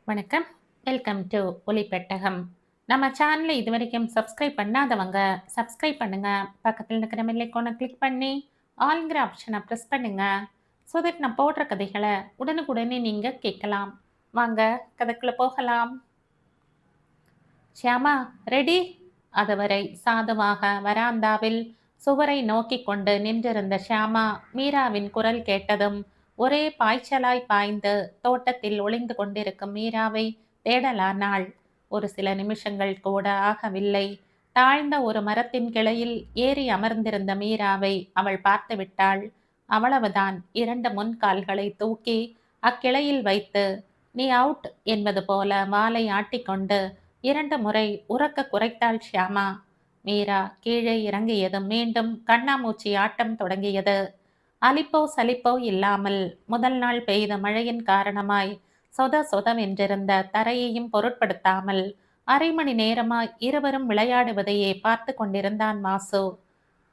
வணக்கம். Welcome to Olipettagam. நம்ம சேனலை இதுவரைக்கும் சப்ஸ்கிரைப் பண்ணாதவங்க சப்ஸ்கிரைப் பண்ணுங்க. பக்கத்தில் இருக்கிற பெல் ஐகானை கிளிக் பண்ணி ஆல்ங்கிற ஆப்ஷனை ப்ரெஸ் பண்ணுங்க. ஸோ தட் நான் போடுற கதைகளை உடனுக்குடனே நீங்க கேட்கலாம். வாங்க கதைக்குள்ள போகலாம். ஷியாமா ரெடி? அதுவரை சாதுவாக வராந்தாவில் சுவரை நோக்கிக் கொண்டு நின்றிருந்த ஷியாமா மீராவின் குரல் கேட்டதும் ஒரே பாய்ச்சலாய் பாய்ந்து தோட்டத்தில் ஒளிந்து கொண்டிருக்கும் மீராவை தேடலானாள். ஒரு சில நிமிஷங்கள் கூட ஆகவில்லை. தாழ்ந்த ஒரு மரத்தின் கிளையில் ஏறி அமர்ந்திருந்த மீராவை அவள் பார்த்து விட்டாள். அவ்வளவுதான். இரண்டு முன்கால்களை தூக்கி அக்கிளையில் வைத்து நீ அவுட் என்பது போல வாலை ஆட்டிக்கொண்டு இரண்டு முறை உரக்க குரைத்தாள் ஷியாமா. மீரா கீழே இறங்கியதும் மீண்டும் கண்ணாமூச்சி ஆட்டம் தொடங்கியது. அலிப்போ சலிப்போ இல்லாமல் முதல் நாள் பெய்த மழையின் காரணமாய் சொதவென்றிருந்த தரையையும் பொருட்படுத்தாமல் அரை மணி நேரமாய் இருவரும் விளையாடுவதையே பார்த்து கொண்டிருந்தான் வாசு.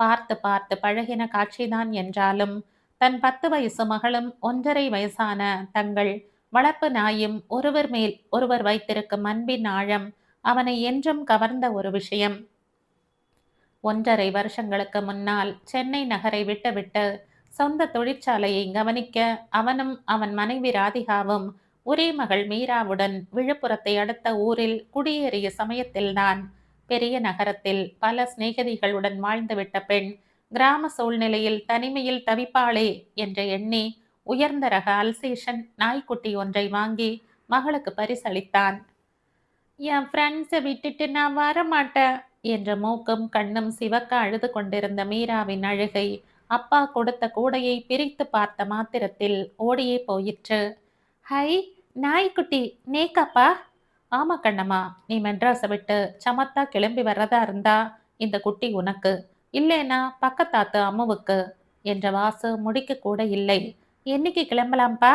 பார்த்து பார்த்து பழகின காட்சிதான் என்றாலும் தன் 10 வயசு மகளும் 1.5 வயசான தங்கள் வளர்ப்பு நாயும் ஒருவர் மேல் ஒருவர் வைத்திருக்கும் அன்பின் ஆழம் அவனை என்றும் கவர்ந்த ஒரு விஷயம். 1.5 வருஷங்களுக்கு முன்னால் சென்னை நகரை விட்டுவிட்டு சொந்த தொழிற்சாலையை கவனிக்க அவனும் அவன் மனைவி ராதிகாவும் ஒரே மகள் மீராவுடன் விழுப்புரத்தை அடுத்த ஊரில் குடியேறிய சமயத்தில்தான் பெரிய நகரத்தில் பல சிநேகிதிகளுடன் வாழ்ந்துவிட்ட பெண் கிராம சூழ்நிலையில் தனிமையில் தவிப்பாளே என்று எண்ணி உயர்ந்த ரக அல்சேஷன் நாய்க்குட்டி ஒன்றை வாங்கி மகளுக்கு பரிசளித்தான். என் ஃப்ரெண்ட்ஸை விட்டுட்டு நான் வரமாட்டேன் என்ற மூக்கும் கண்ணும் சிவக்க அழுது கொண்டிருந்த மீராவின் அழுகை அப்பா கொடுத்த கூடையை பிரித்து பார்த்த மாத்திரத்தில் ஓடியே போயிற்று. ஹை, நாய்க்குட்டி நேக்காப்பா? ஆமா கண்ணம்மா, நீ மெட்ராஸை விட்டு சமத்தா கிளம்பி வர்றதா இருந்தா இந்த குட்டி உனக்கு, இல்லைனா பக்கத்தாத்து அம்முவுக்கு என்ற வாசு முடிக்க கூட இல்லை. என்னைக்கு கிளம்பலாம்ப்பா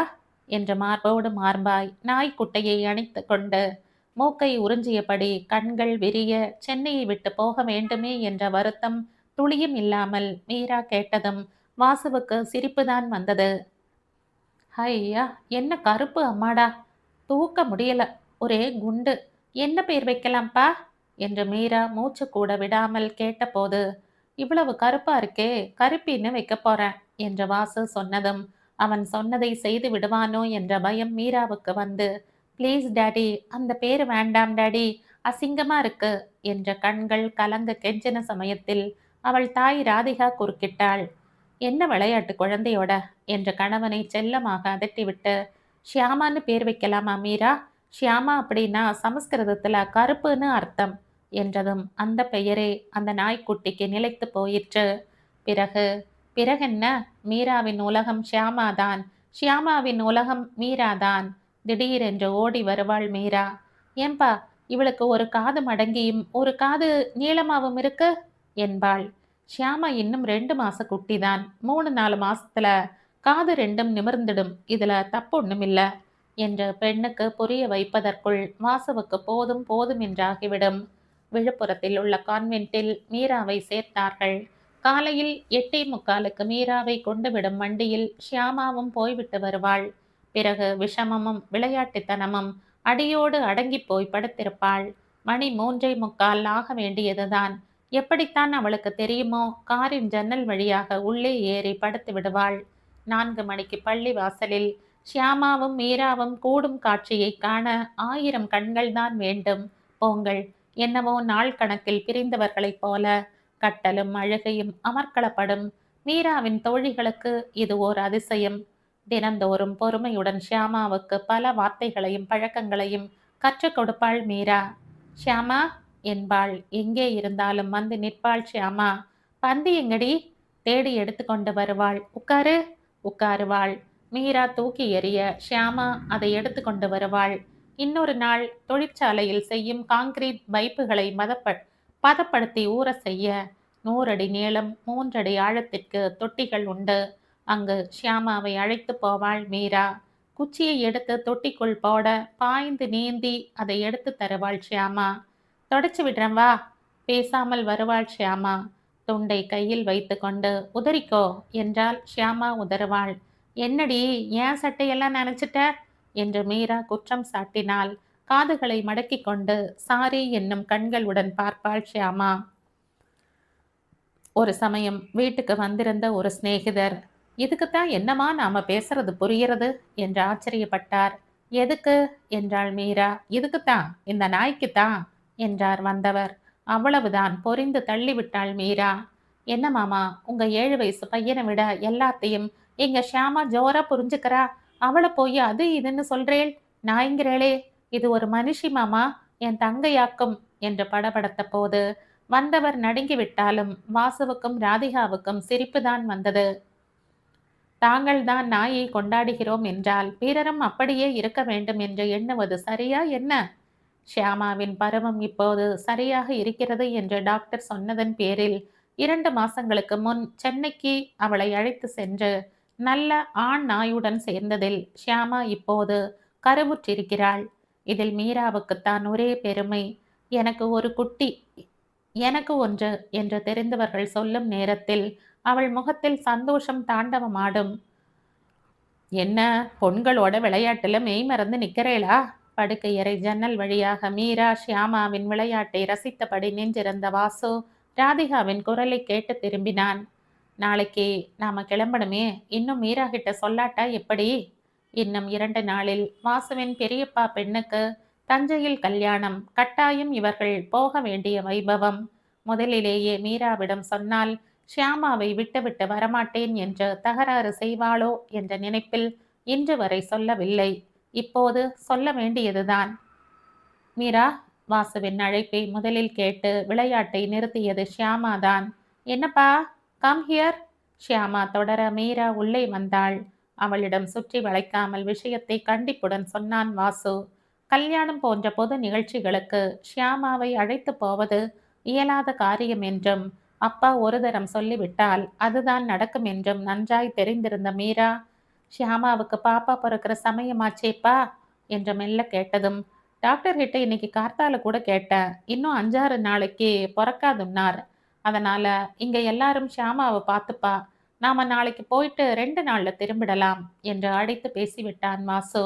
என்ற மார்போடு மார்பாய் நாய்க்குட்டையை அணைத்து கொண்டு மூக்கை உறிஞ்சியபடி கண்கள் விரிய சென்னையை விட்டு போக வேண்டுமே என்ற வருத்தம் துளியும் இல்லாமல் மீரா கேட்டதும் வாசுவுக்கு சிரிப்புதான் வந்தது. ஐயா, என்ன கருப்பு அம்மாடா, தூக்க முடியல, ஒரே குண்டு. என்ன பேர் வைக்கலாம்ப்பா என்று மீரா மூச்சு கூட விடாமல் கேட்டபோது, இவ்வளவு கருப்பா இருக்கே, கருப்பின்னு வைக்க போறேன் என்ற வாசு சொன்னதும் அவன் சொன்னதை செய்து விடுவானோ என்ற பயம் மீராவுக்கு வந்து, ப்ளீஸ் டாடி, அந்த பேரு வேண்டாம் டாடி, அசிங்கமா இருக்கு என்ற கண்கள் கலங்க கெஞ்சின சமயத்தில் அவள் தாய் ராதிகா குறுக்கிட்டாள். என்ன விளையாட்டு குழந்தையோட என்ற கணவனை செல்லமாக அதட்டிவிட்டு, ஷியாமான்னு பேர் வைக்கலாமா மீரா? ஷியாமா அப்படின்னா சமஸ்கிருதத்துல கருப்புன்னு அர்த்தம் என்றதும் அந்த பெயரே அந்த நாய்க்குட்டிக்கு நிலைத்து போயிற்று. பிறகு பிறகென்ன, மீராவின் உலகம் ஷியாமாதான், ஷியாமாவின் உலகம் மீராதான். திடீரென்று ஓடி வருவாள் மீரா. ஏம்பா, இவளுக்கு ஒரு காது மடங்கியும் ஒரு காது நீளமாவும் இருக்கு என்பாள். ஷியாமா இன்னும் 2 மாச குட்டிதான், 3-4 மாசத்துல காது ரெண்டும் நிமிர்ந்துடும், இதுல தப்பு ஒண்ணுமில்ல என்று பெண்ணுக்கு புரிய வைப்பதற்குள் வாசுவுக்கு போதும் போதும் என்றாகிவிடும். விழுப்புரத்தில் உள்ள கான்வென்ட்டில் மீராவை சேர்த்தார்கள். காலையில் 8:45க்கு மீராவை கொண்டு விடும் வண்டியில் ஷியாமாவும் போய்விட்டு வருவாள். பிறகு விஷமமும் விளையாட்டுத்தனமும் அடியோடு அடங்கி போய் படுத்திருப்பாள். மணி 3:45 ஆக வேண்டியதுதான். எப்படித்தான் அவளுக்கு தெரியுமோ, காரின் ஜன்னல் வழியாக உள்ளே ஏறி படுத்து விடுவாள். 4 மணிக்கு பள்ளி வாசலில் ஷியாமாவும் மீராவும் கூடும் காட்சியை காண 1000 கண்கள்தான் வேண்டும். போங்கள். என்னவோ நாள் கணக்கில் பிரிந்தவர்களைப் போல கட்டலும் அழுகையும் அமர்க்களப்படும் மீராவின் தோழிகளுக்கு இது ஓர் அதிசயம். தினந்தோறும் பொறுமையுடன் ஷியாமாவுக்கு பல வார்த்தைகளையும் பழக்கங்களையும் கற்றுக் கொடுப்பாள் மீரா. ஷியாமா என்பாள். எங்கே இருந்தாலும் வந்து நிற்பாள் ஷியாமா. பந்து எங்கடி? தேடி எடுத்து கொண்டு வருவாள். உட்காரு. உட்காருவாள். மீரா தூக்கி எறிய ஷியாமா அதை எடுத்து கொண்டு வருவாள். இன்னொரு நாள் தொழிற்சாலையில் செய்யும் காங்கிரீட் பைப்புகளை பதப்படுத்தி ஊற செய்ய 100 அடி நீளம் 3 அடி ஆழத்திற்கு தொட்டிகள் உண்டு. அங்கு ஷியாமாவை அழைத்து போவாள் மீரா. குச்சியை எடுத்து தொட்டிக்குள் போட பாய்ந்து நீந்தி அதை எடுத்து தருவாள் ஷியாமா. தொடச்சு விடுறேன் வா. பேசாமல் வருவாள் ஷியாமா. துண்டை கையில் வைத்து கொண்டு உதறிக்கோ என்றால் ஷியாமா உதறுவாள். என்னடி, ஏன் சட்டையெல்லாம் நினைச்சிட்ட என்று மீரா குற்றம் சாட்டினாள். காதுகளை மடக்கிக் கொண்டு சாரி என்னும் கண்களுடன் பார்ப்பாள் ஷியாமா. ஒரு சமயம் வீட்டுக்கு வந்திருந்த ஒரு சிநேகிதர், இதுக்குத்தான் என்னமா நாம பேசுறது புரியறது என்று ஆச்சரியப்பட்டார். எதுக்கு என்றாள் மீரா. இதுக்குத்தான், இந்த நாய்க்குத்தான் என்றார் வந்தவர். அவ்வளவுதான், பொரிந்து தள்ளிவிட்டாள் மீரா. என்ன மாமா, உங்க 7 வயசு பையனை விட எல்லாத்தையும் எங்க ஷியாமா ஜோரா புரிஞ்சுக்கிறா. அவளை போய் அது இதுன்னு சொல்றேள், நாய்ங்கிறேளே. இது ஒரு மனுஷி மாமா, என் தங்கையாக்கும் என்று படபடத்த போது வந்தவர் நடுங்கிவிட்டாலும் வாசுவுக்கும் ராதிகாவுக்கும் சிரிப்புதான் வந்தது. தாங்கள்தான் நாயை கொண்டாடுகிறோம் என்றால் பிறரும் அப்படியே இருக்க வேண்டும் என்று எண்ணுவது சரியா என்ன? ஷியாமாவின் பருவம் இப்போது சரியாக இருக்கிறது என்று டாக்டர் சொன்னதன் பேரில் 2 மாசங்களுக்கு முன் சென்னைக்கு அவளை அழைத்து சென்று நல்ல ஆண் நாயுடன் சேர்ந்ததில் ஷியாமா இப்போது கருவுற்றிருக்கிறாள். இதில் மீராவுக்குத்தான் ஒரே பெருமை. எனக்கு ஒரு குட்டி, எனக்கு ஒன்று என்று தெரிந்தவர்கள் சொல்லும் நேரத்தில் அவள் முகத்தில் சந்தோஷம் தாண்டவமாடும். என்ன, பொண்களோட விளையாட்டுல மெய் மறந்து நிக்கிறேளா? படுக்கையறை ஜன்னல் வழியாக மீரா ஷியாமாவின் விளையாட்டை ரசித்தபடி நின்றிருந்த வாசு ராதிகாவின் குரலை கேட்டு திரும்பினான். நாளைக்கு நாம கிளம்பணுமே, இன்னும் மீரா கிட்ட சொல்லாட்டா எப்படி? இன்னும் 2 நாளில் வாசுவின் பெரியப்பா பெண்ணுக்கு தஞ்சையில் கல்யாணம். கட்டாயம் இவர்கள் போக வேண்டிய வைபவம். முதலிலேயே மீராவிடம் சொன்னால் ஷியாமாவை விட்டுவிட்டு வரமாட்டேன் என்று தகராறு செய்வாளோ என்ற நினைப்பில் இன்று வரை சொல்லவில்லை. இப்போது சொல்ல வேண்டியதுதான். மீரா, வாசுவின் அழைப்பை முதலில் கேட்டு விளையாட்டை நிறுத்தியது ஷியாமாதான். என்னப்பா, கம் ஹியர். ஷியாமா தொடர மீரா உள்ளே வந்தாள். அவளிடம் சுற்றி வளைக்காமல் விஷயத்தை கண்டிப்புடன் சொன்னான் வாசு. கல்யாணம் போன்ற பொது நிகழ்ச்சிகளுக்கு ஷியாமாவை அழைத்து போவது இயலாத காரியம் என்றும் அப்பா ஒரு தரம் சொல்லிவிட்டால் அதுதான் நடக்கும் என்றும் நன்றாய் தெரிந்திருந்த மீரா, ஷியாமாவுக்கு பாப்பா பிறக்கிற சமயமாச்சேப்பா என்று மெல்ல கேட்டதும், டாக்டர் கிட்ட இன்னைக்கு கார்த்தால கூட கேட்டேன், இன்னும் 5-6 நாளைக்கு பிறக்காதுன்னார். அதனால இங்க எல்லாரும் ஷியாமாவை பார்த்துப்பா, நாம நாளைக்கு போயிட்டு 2 நாள்ல திரும்பிடலாம் என்று அழைத்து பேசிவிட்டான் வாசு.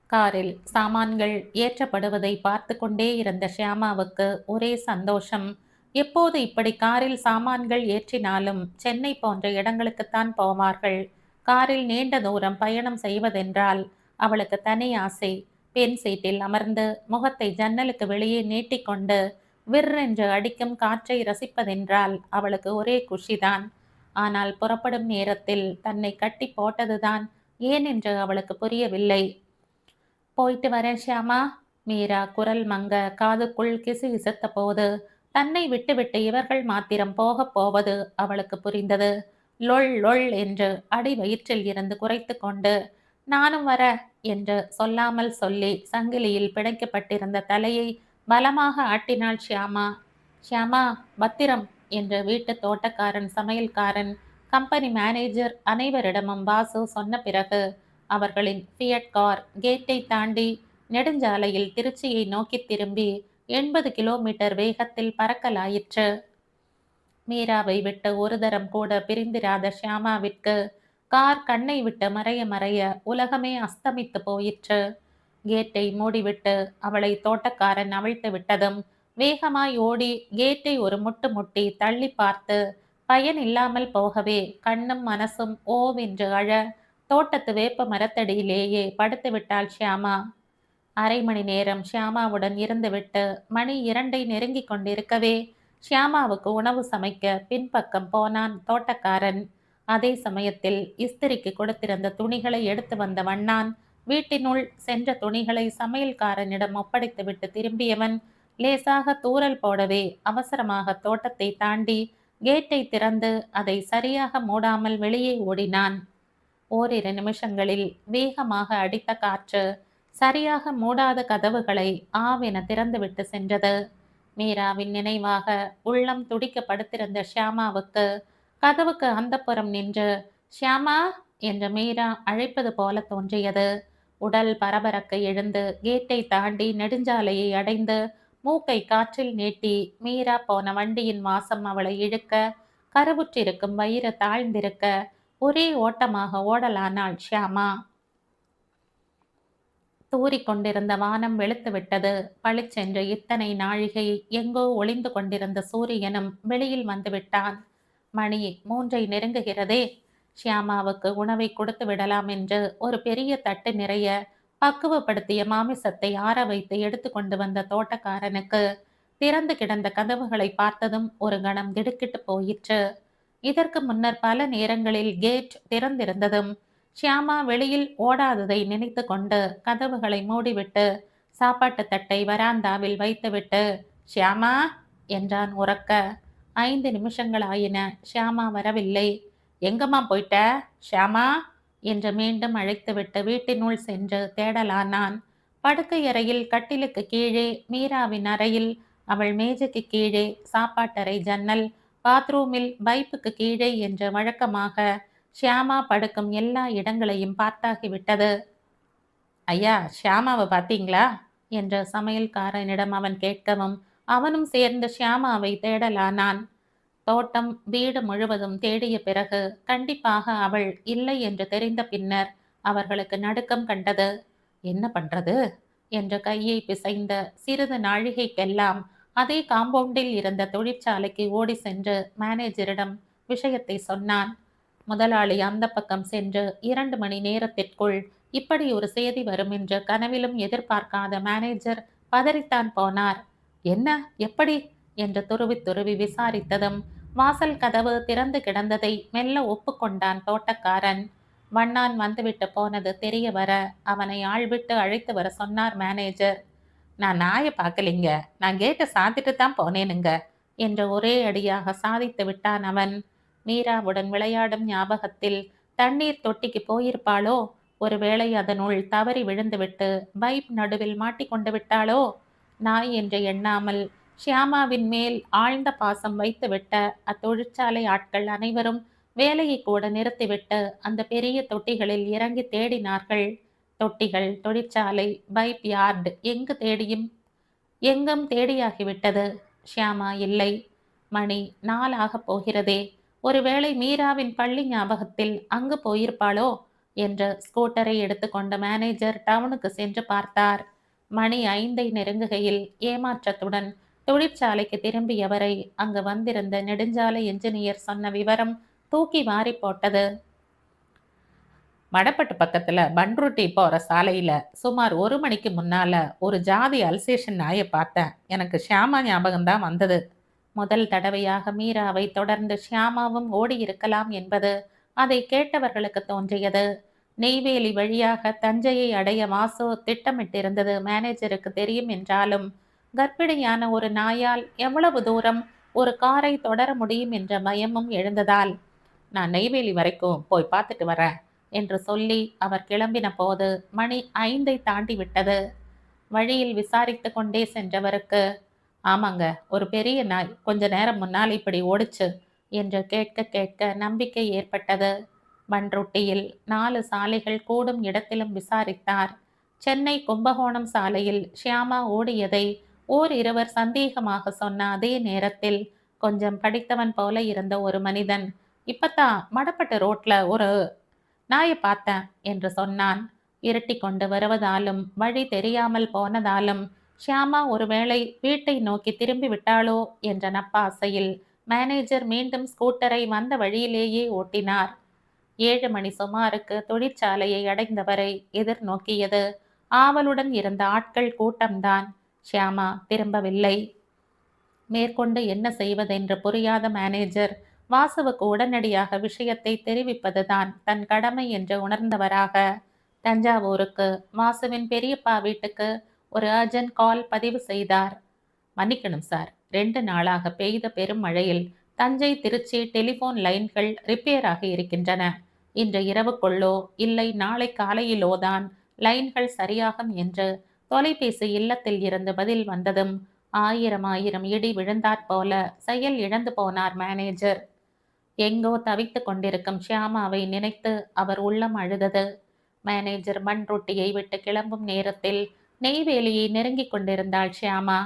காரில் சாமான்கள் ஏற்றப்படுவதை பார்த்து கொண்டே இருந்த ஷியாமாவுக்கு ஒரே சந்தோஷம். எப்போது இப்படி காரில் சாமான்கள் ஏற்றினாலும் சென்னை போன்ற இடங்களுக்குத்தான் போவார்கள். காரில் நீண்ட தூரம் பயணம் செய்வதென்றால் அவளுக்கு தனி ஆசை. பெண் சீட்டில் அமர்ந்து முகத்தை ஜன்னலுக்கு வெளியே நீட்டிக்கொண்டு விற்றென்று அடிக்கும் காற்றை ரசிப்பதென்றால் அவளுக்கு ஒரே குஷிதான். ஆனால் புறப்படும் நேரத்தில் தன்னை கட்டி போட்டதுதான் ஏன் என்று அவளுக்கு புரியவில்லை. போயிட்டு வரேன் ஷியாமா. மீரா குரல் மங்க காதுக்குள் கிசுகிசுத்த போது தன்னை விட்டுவிட்டு இவர்கள் மாத்திரம் போகப் போவது அவளுக்கு புரிந்தது. லொள் லொள் என்று அடி வயிற்றில் இருந்து குறைத்து கொண்டு நானும் வர என்று சொல்லாமல் சொல்லி சங்கிலியில் பிணைக்கப்பட்டிருந்த தலையை பலமாக ஆட்டினாள் ஷியாமா. ஷியாமா, பத்திரம் என்று வீட்டு தோட்டக்காரன், சமையல்காரன், கம்பெனி மேனேஜர் அனைவரிடமும் வாசு சொன்ன பிறகு அவர்களின் ஃபியட் கார் கேட்டை தாண்டி நெடுஞ்சாலையில் திருச்சியை நோக்கி திரும்பி 80 கிலோமீட்டர் வேகத்தில் பறக்கலாயிற்று. மீராவை விட்டு ஒரு தரம் கூட பிரிந்திராத ஷியாமாவிற்கு கார் கண்ணை விட்டு மறைய மறைய உலகமே அஸ்தமித்து போயிற்று. கேட்டை மூடிவிட்டு அவளை தோட்டக்காரன் அவிழ்த்து விட்டதும் வேகமாய் ஓடி கேட்டை ஒரு முட்டு முட்டி தள்ளி பார்த்து பயன் இல்லாமல் போகவே கண்ணும் மனசும் ஓவென்று அழ தோட்டத்து வேப்ப மரத்தடியிலேயே படுத்து விட்டாள் ஷியாமா. 1/2 மணி நேரம் ஷியாமாவுடன் இருந்துவிட்டு மணி 2ஐ நெருங்கி கொண்டிருக்கவே ஷியாமாவுக்கு உணவு சமைக்க பின்பக்கம் போனான் தோட்டக்காரன். அதே சமயத்தில் இஸ்திரிக்கு கொடுத்திருந்த துணிகளை எடுத்து வந்த வண்ணான் வீட்டினுள் சென்ற துணிகளை சமையல்காரனிடம் ஒப்படைத்துவிட்டு திரும்பியவன் லேசாக தூறல் போடவே அவசரமாக தோட்டத்தை தாண்டி கேட்டை திறந்து அதை சரியாக மூடாமல் வெளியே ஓடினான். ஓரிரு நிமிஷங்களில் வேகமாக அடித்த காற்று சரியாக மூடாத கதவுகளை ஆவென திறந்துவிட்டு சென்றது. மீராவின் நினைவாக உள்ளம் துடிக்க படுத்திருந்த ஷியாமாவுக்கு கதவுக்கு அந்தப்புறம் நின்று ஷியாமா என்று மீரா அழைப்பது போல தோன்றியது. உடல் பரபரக்க எழுந்து கேட்டை தாண்டி நெடுஞ்சாலையை அடைந்து மூக்கை காற்றில் நீட்டி மீரா போன வண்டியின் வாசம் அவளை இழுக்க, கருவுற்றிருக்கும் வயிறு தாழ்ந்திருக்க ஒரே ஓட்டமாக ஓடலானாள் ஷியாமா. தூறிக்கொண்டிருந்த வானம் வெளுத்துவிட்டது. பளிச்சென்று இத்தனை நாழிகை எங்கோ ஒளிந்து கொண்டிருந்த சூரியனும் வெளியில் வந்துவிட்டான். மணி 3ஐ நெருங்குகிறதே. ஷியாமாவுக்கு உணவை கொடுத்து விடலாம் என்று ஒரு பெரிய தட்டு நிறைய பக்குவப்படுத்திய மாமிசத்தை ஆற வைத்து எடுத்து கொண்டு வந்த தோட்டக்காரனுக்கு திறந்து கிடந்த கதவுகளை பார்த்ததும் ஒரு கணம் திடுக்கிட்டு போயிற்று. இதற்கு முன்னர் பல நேரங்களில் கேட் திறந்திருந்ததும் ஷியாமா வெளியில் ஓடாததை நினைத்து கொண்டு கதவுகளை மூடிவிட்டு சாப்பாட்டு தட்டை வராந்தாவில் வைத்துவிட்டு ஷியாமா என்றான் உரக்க. 5 நிமிஷங்கள் ஆயின. ஷியாமா வரவில்லை. எங்கம்மா போயிட்ட ஷியாமா என்று மீண்டும் அழைத்துவிட்டு வீட்டினுள் சென்று தேடலானான். படுக்கை அறையில் கட்டிலுக்கு கீழே, மீராவின் அறையில் அவள் மேஜைக்கு கீழே, சாப்பாட்டறை ஜன்னல், பாத்ரூமில் பைப்புக்கு கீழே என்று வழக்கமாக ஷியாமா படுக்கும் எல்லா இடங்களையும் பார்த்தாகிவிட்டது. ஐயா, ஷியாமாவை பார்த்தீங்களா என்று சமையல்காரனிடம் அவன் கேட்கவும் அவனும் சேர்ந்து ஷியாமாவை தேடலானான். தோட்டம் வீடு முழுவதும் தேடிய பிறகு கண்டிப்பாக அவள் இல்லை என்று தெரிந்த பின்னர் அவர்களுக்கு நடுக்கம் கண்டது. என்ன பண்றது என்று கையை பிசைந்த சிறிது நாழிகைக்கெல்லாம் அதே காம்பவுண்டில் இருந்த தொழிற்சாலைக்கு ஓடி சென்று மேனேஜரிடம் விஷயத்தை சொன்னான். முதலாளி அந்த பக்கம் சென்று 2 மணி நேரத்திற்குள் இப்படி ஒரு செய்தி வரும் என்று கனவிலும் எதிர்பார்க்காத மேனேஜர் பதறித்தான் போனார். என்ன, எப்படி என்று துருவி துருவி விசாரித்ததும் வாசல் கதவு திறந்து கிடந்ததை மெல்ல ஒப்புக்கொண்டான் தோட்டக்காரன். வண்ணான் வந்துவிட்டு போனது தெரிய வர அவனை ஆள்விட்டு அழைத்து வர சொன்னார் மேனேஜர். நான் நாயை பார்க்கலிங்க, நான் கேட்டை சாத்திட்டு தான் போனேனுங்க என்று ஒரே அடியாக சாதித்து விட்டான் அவன். மீராவுடன் விளையாடும் ஞாபகத்தில் தண்ணீர் தொட்டிக்கு போயிருப்பாளோ, ஒருவேளை அதனுள் தவறி விழுந்துவிட்டு பைப் நடுவில் மாட்டிக்கொண்டு விட்டாளோ? நாய் என்று எண்ணாமல் ஷியாமாவின் மேல் ஆழ்ந்த பாசம் வைத்துவிட்ட அத்தொழிற்சாலை ஆட்கள் அனைவரும் வேலையை கூட நிறுத்திவிட்டு அந்த பெரிய தொட்டிகளில் இறங்கி தேடினார்கள். தொட்டிகள், தொழிற்சாலை, பைப் யார்டு, எங்கும் தேடியாகிவிட்டது. ஷியாமா இல்லை. மணி 4 போகிறதே. ஒருவேளை மீராவின் பள்ளி ஞாபகத்தில் அங்கு போயிருப்பாளோ என்று ஸ்கூட்டரை எடுத்துக்கொண்ட மேனேஜர் டவுனுக்கு சென்று பார்த்தார். மணி 5ஐ நெருங்குகையில் ஏமாற்றத்துடன் தொழிற்சாலைக்கு திரும்பியவரை அங்கு வந்திருந்த நெடுஞ்சாலை என்ஜினியர் சொன்ன விவரம் தூக்கி வாரி போட்டது. மடப்பட்டு பக்கத்துல பன்ருட்டி போற சாலையில சுமார் 1 மணிக்கு முன்னால ஒரு ஜாதி அல்சேஷன் நாயை பார்த்தேன். எனக்கு ஷியாமா ஞாபகம்தான் வந்தது. முதல் தடவையாக மீராவை தொடர்ந்து ஷியாமாவும் ஓடி இருக்கலாம் என்பது அதை கேட்டவர்களுக்கு தோன்றியது. நெய்வேலி வழியாக தஞ்சையை அடைய வாசு திட்டமிட்டிருந்தது மேனேஜருக்கு தெரியும் என்றாலும் கர்ப்பிணியான ஒரு நாயால் எவ்வளவு தூரம் ஒரு காரை தொடர முடியும் என்ற பயமும் எழுந்ததால் நான் நெய்வேலி வரைக்கும் போய் பார்த்துட்டு வரேன் என்று சொல்லி அவர் கிளம்பின போது மணி 5ஐ தாண்டி விட்டது. வழியில் விசாரித்து கொண்டே சென்றவருக்கு, ஆமாங்க, ஒரு பெரிய நாய் கொஞ்ச நேரம் முன்னால் இப்படி ஓடிச்சு என்று கேட்க கேட்க நம்பிக்கை ஏற்பட்டது. பன்ருட்டியில் 4 சாலைகள் கூடும் இடத்திலும் விசாரித்தார். சென்னை கும்பகோணம் சாலையில் ஷியாமா ஓடியதை ஓரிருவர் சந்தேகமாக சொன்ன அதே நேரத்தில் கொஞ்சம் படித்தவன் போல இருந்த ஒரு மனிதன், இப்பத்தான் மடப்பட்ட ரோட்ல ஒரு நாயை பார்த்தேன் என்று சொன்னான். இருட்டி கொண்டு வருவதாலும் வழி தெரியாமல் போனதாலும் ஷியாமா ஒருவேளை வீட்டை நோக்கி திரும்பி விட்டாளோ என்ற நப்பாசையில் மேனேஜர் மீண்டும் ஸ்கூட்டரை வந்த வழியிலேயே ஓட்டினார். 7 மணி சுமாருக்கு தொழிற்சாலையை அடைந்தவரை எதிர்நோக்கியது ஆவலுடன் இருந்த ஆட்கள் கூட்டம்தான். ஷியாமா திரும்பவில்லை. மேற்கொண்டு என்ன செய்வதென்று புரியாத மேனேஜர் வாசுவுக்கு உடனடியாக விஷயத்தை தெரிவிப்பதுதான் தன் கடமை என்று உணர்ந்தவராக தஞ்சாவூருக்கு வாசுவின் பெரியப்பா வீட்டுக்கு ஒரு அர்ஜென்ட் கால் பதிவு செய்தார். மன்னிக்கணும் சார், 2 நாளாக பெய்த பெரும் மழையில் தஞ்சை திருச்சி டெலிபோன் லைன்கள் ரிப்பேர் ஆகி இருக்கின்றன. இன்று இரவுக்குள்ளோ இல்லை நாளை காலையிலோதான் லைன்கள் சரியாகும் என்று தொலைபேசி இல்லத்தில் இருந்து பதில் வந்ததும் ஆயிரம் இடி விழுந்தாற்போல செயல் இழந்து போனார் மேனேஜர். எங்கோ தவித்து கொண்டிருக்கும் ஷியாமாவை நினைத்து அவர் உள்ளம் அழுதது. மேனேஜர் பன்ருட்டியை விட்டு கிளம்பும் நேரத்தில் நெய்வேலியை நெருங்கி கொண்டிருந்தாள் ஷியாமா.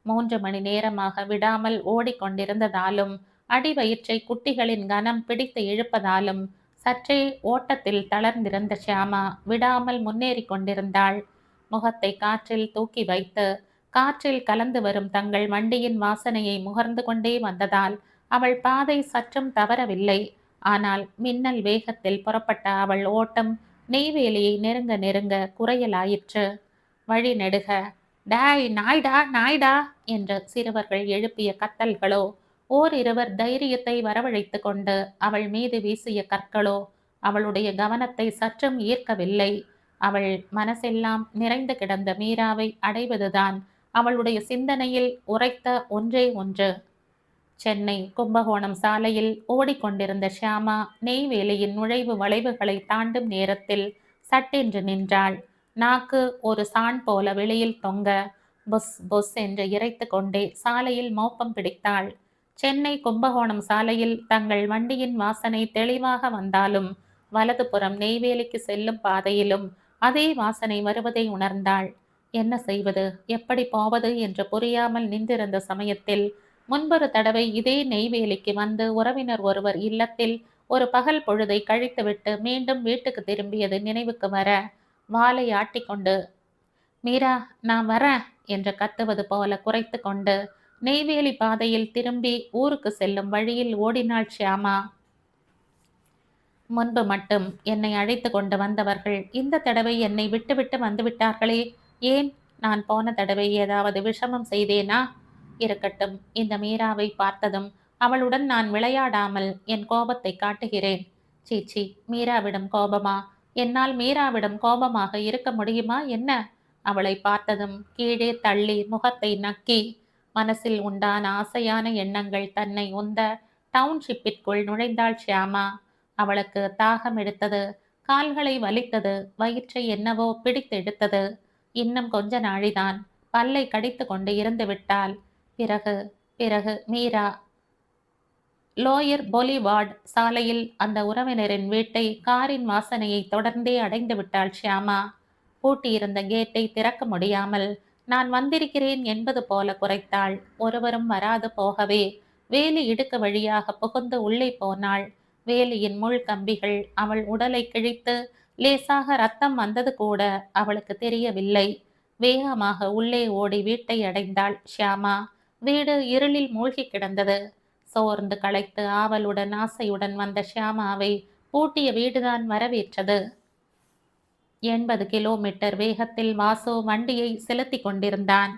3 மணி நேரமாக விடாமல் ஓடிக்கொண்டிருந்ததாலும் அடிவயிற்றை குட்டிகளின் கனம் பிடித்து இழுப்பதாலும் சற்றே ஓட்டத்தில் தளர்ந்திருந்த ஷியாமா விடாமல் முன்னேறி கொண்டிருந்தாள். முகத்தை காற்றில் தூக்கி வைத்து காற்றில் கலந்து வரும் தங்கள் வண்டியின் வாசனையை முகர்ந்து கொண்டே வந்ததால் அவள் பாதை சற்றும் தவறவில்லை. ஆனால் மின்னல் வேகத்தில் புறப்பட்ட அவள் ஓட்டம் நெய்வேலியை நெருங்க நெருங்க குறையலாயிற்று. வழி நெடுக டாய் நாய்டா நாய்டா என்ற சிறுவர்கள் எழுப்பிய கத்தல்களோ, ஓரிருவர் தைரியத்தை வரவழைத்து கொண்டு அவள் மீது வீசிய கற்களோ அவளுடைய கவனத்தை சற்றும் ஈர்க்கவில்லை. அவள் மனசெல்லாம் நிறைந்து கிடந்த மீராவை அடைவதுதான் அவளுடைய சிந்தனையில் உரைத்த ஒன்றே ஒன்று. சென்னை கும்பகோணம் சாலையில் ஓடிக்கொண்டிருந்த ஷியாமா நெய்வேலியின் நுழைவு வளைவுகளை தாண்டும் நேரத்தில் சட்டென்று நின்றாள். நாக்கு ஒரு சான் போல வெளியில் தொங்க புஸ் புஸ் என்று இறைத்து கொண்டே சாலையில் மோப்பம் பிடித்தாள். சென்னை கும்பகோணம் சாலையில் தங்கள் வண்டியின் வாசனை தெளிவாக வந்தாலும் வலதுபுறம் நெய்வேலிக்கு செல்லும் பாதையிலும் அதே வாசனை வருவதை உணர்ந்தாள். என்ன செய்வது, எப்படி போவது என்று புரியாமல் நின்றிருந்த சமயத்தில் முன்பொரு தடவை இதே நெய்வேலிக்கு வந்து உறவினர் ஒருவர் இல்லத்தில் ஒரு பகல் பொழுதை கழித்துவிட்டு மீண்டும் வீட்டுக்கு திரும்பியது நினைவுக்கு வர வாலை ஆட்டிக்கொண்டு மீரா நான் வரேன் என்று கத்துவது போல குறைத்து கொண்டு நெய்வேலி பாதையில் திரும்பி ஊருக்கு செல்லும் வழியில் ஓடினாள் ஷியாமா. முன்பு மட்டும் என்னை அழைத்து கொண்டு வந்தவர்கள் இந்த தடவை என்னை விட்டுவிட்டு வந்துவிட்டார்களே, ஏன் நான் போன தடவை ஏதாவது விஷமம் செய்தேனா? இருக்கட்டும், இந்த மீராவை பார்த்ததும் அவளுடன் நான் விளையாடாமல் என் கோபத்தை காட்டுகிறேன். சீச்சி, மீராவிடம் கோபமா? என்னால் மீராவிடம் கோபமாக இருக்க முடியுமா என்ன? அவளை பார்த்ததும் கீழே தள்ளி முகத்தை நக்கி மனசில் உண்டான ஆசையான எண்ணங்கள் தன்னை உந்த டவுன்ஷிப்பிற்குள் நுழைந்தாள் ஷியாமா. அவளுக்கு தாகம் எடுத்தது, கால்களை வலித்தது, வயிற்றை என்னவோ பிடித்தெடுத்தது. இன்னும் கொஞ்ச நாழிதான், பல்லை கடித்து கொண்டு இருந்து விட்டாள். பிறகு பிறகு மீரா லோயர் பொலிவார்ட் சாலையில் அந்த உறவினரின் வீட்டை காரின் வாசனையை தொடர்ந்தே அடைந்து விட்டாள் ஷியாமா. பூட்டியிருந்த கேட்டை திறக்க முடியாமல் நான் வந்திருக்கிறேன் என்பது போல குறைத்தாள். ஒருவரும் வராது போகவே வேலி இடுக்கு வழியாக புகுந்து உள்ளே போனாள். வேலியின் முள் கம்பிகள் அவள் உடலை கிழித்து லேசாக ரத்தம் வந்தது கூட அவளுக்கு தெரியவில்லை. வேகமாக உள்ளே ஓடி வீட்டை அடைந்தாள் ஷியாமா. வீடு இருளில் மூழ்கி கிடந்தது. சோர்ந்து களைத்து ஆவலுடன் ஆசையுடன் வந்த ஷியாமாவை பூட்டிய வீடுதான் வரவேற்றது. 80 கிலோமீட்டர் வேகத்தில் வாசு வண்டியை செலுத்தி கொண்டிருந்தான்.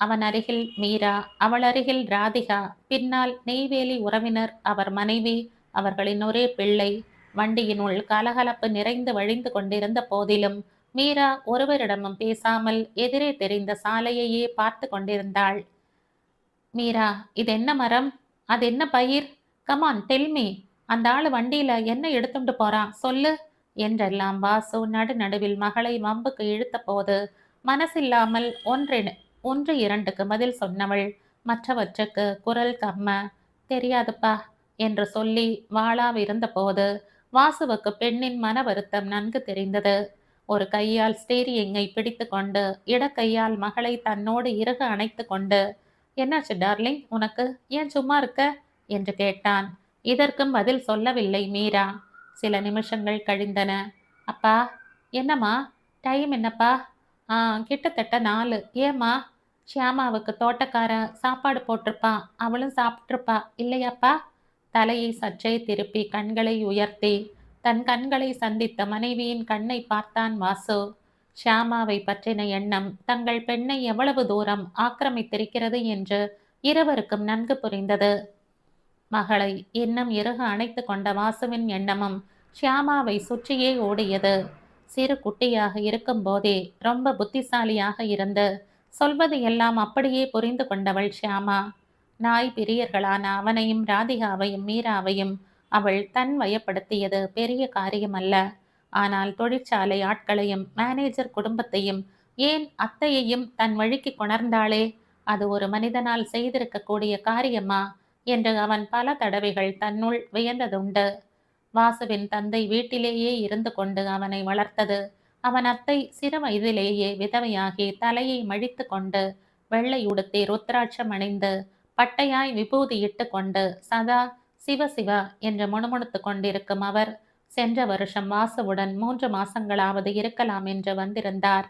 அவன் அருகில் மீரா, அவள் அருகில் ராதிகா, பின்னால் நெய்வேலி உறவினர், அவர் மனைவி, அவர்களின் ஒரே பிள்ளை. வண்டியினுள் கலகலப்பு நிறைந்து வழிந்து கொண்டிருந்த போதிலும் மீரா ஒருவரிடமும் பேசாமல் எதிரே தெரிந்த சாலையையே பார்த்து கொண்டிருந்தாள். மீரா, இது என்ன மரம், அது என்ன பயிர், கமான் டெல்மி, அந்த ஆளு வண்டியில என்ன எடுத்துட்டு போறான் சொல்லு என்றெல்லாம் வாசு நடுநடுவில் மகளை வம்புக்கு இழுத்த போது மனசில்லாமல் ஒன்று இரண்டுக்கு பதில் சொன்னவள் மற்றவற்றுக்கு குரல் கம்ம தெரியாதுப்பா என்று சொல்லி வாளாவிருந்த போது வாசுவுக்கு பெண்ணின் மன வருத்தம் நன்கு தெரிந்தது. ஒரு கையால் ஸ்டீரிங்கை பிடித்து கொண்டு இடக்கையால் மகளை தன்னோடு இறுக அணைத்து கொண்டு என்னாச்சு டார்லிங், உனக்கு ஏன் சும்மா இருக்க என்று கேட்டான். இதற்கும் பதில் சொல்லவில்லை மீரா. சில நிமிஷங்கள் கழிந்தன. அப்பா, என்னம்மா டைம் என்னப்பா? கிட்டத்தட்ட 4. ஏம்மா? ஷியாமாவுக்கு தோட்டக்காரன் சாப்பாடு போட்டிருப்பான், அவளும் சாப்பிட்ருப்பா இல்லையாப்பா? தலையை சற்றே திருப்பி கண்களை உயர்த்தி தன் கண்களை சந்தித்த மனைவியின் கண்ணை பார்த்தான் வாசு. ஷியாமாவை பற்றின எண்ணம் தங்கள் பெண்ணை எவ்வளவு தூரம் ஆக்கிரமித்திருக்கிறது என்று இருவருக்கும் நன்கு புரிந்தது. மகளை இன்னும் இறுக அணைத்து கொண்ட வாசுவின் எண்ணமும் ஷியாமாவை சுற்றியே ஓடியது. சிறு குட்டியாக இருக்கும் போதே ரொம்ப புத்திசாலியாக இருந்து சொல்வது எல்லாம் அப்படியே புரிந்து கொண்டவள் ஷியாமா. நாய் பிரியர்களான அவனையும் ராதிகாவையும் மீராவையும் அவள் தன் வயப்படுத்தியது பெரிய காரியமல்ல. ஆனால் தொழிற்சாலை ஆட்களையும் மேனேஜர் குடும்பத்தையும் ஏன் அத்தையையும் தன் வழிக்கு கொணர்ந்தாளே, அது ஒரு மனிதனால் செய்திருக்கக்கூடிய காரியமா என்று அவன் பல தடவைகள் தன்னுள் வியந்ததுண்டு. வாசுவின் தந்தை வீட்டிலேயே இருந்து கொண்டு அவனை வளர்த்தது. அவன் அத்தை சிறு வயதிலேயே விதவையாகி தலையை மழித்து கொண்டு வெள்ளை உடுத்தி ருத்ராட்சம் அணிந்து பட்டையாய் விபூதி இட்டு கொண்டு சதா சிவ சிவா என்று முணுமுணுத்து கொண்டிருக்கும் அவர் சென்ற வருஷம் வாசுவுடன் 3 மாசங்களாவது இருக்கலாம் என்று வந்திருந்தார்.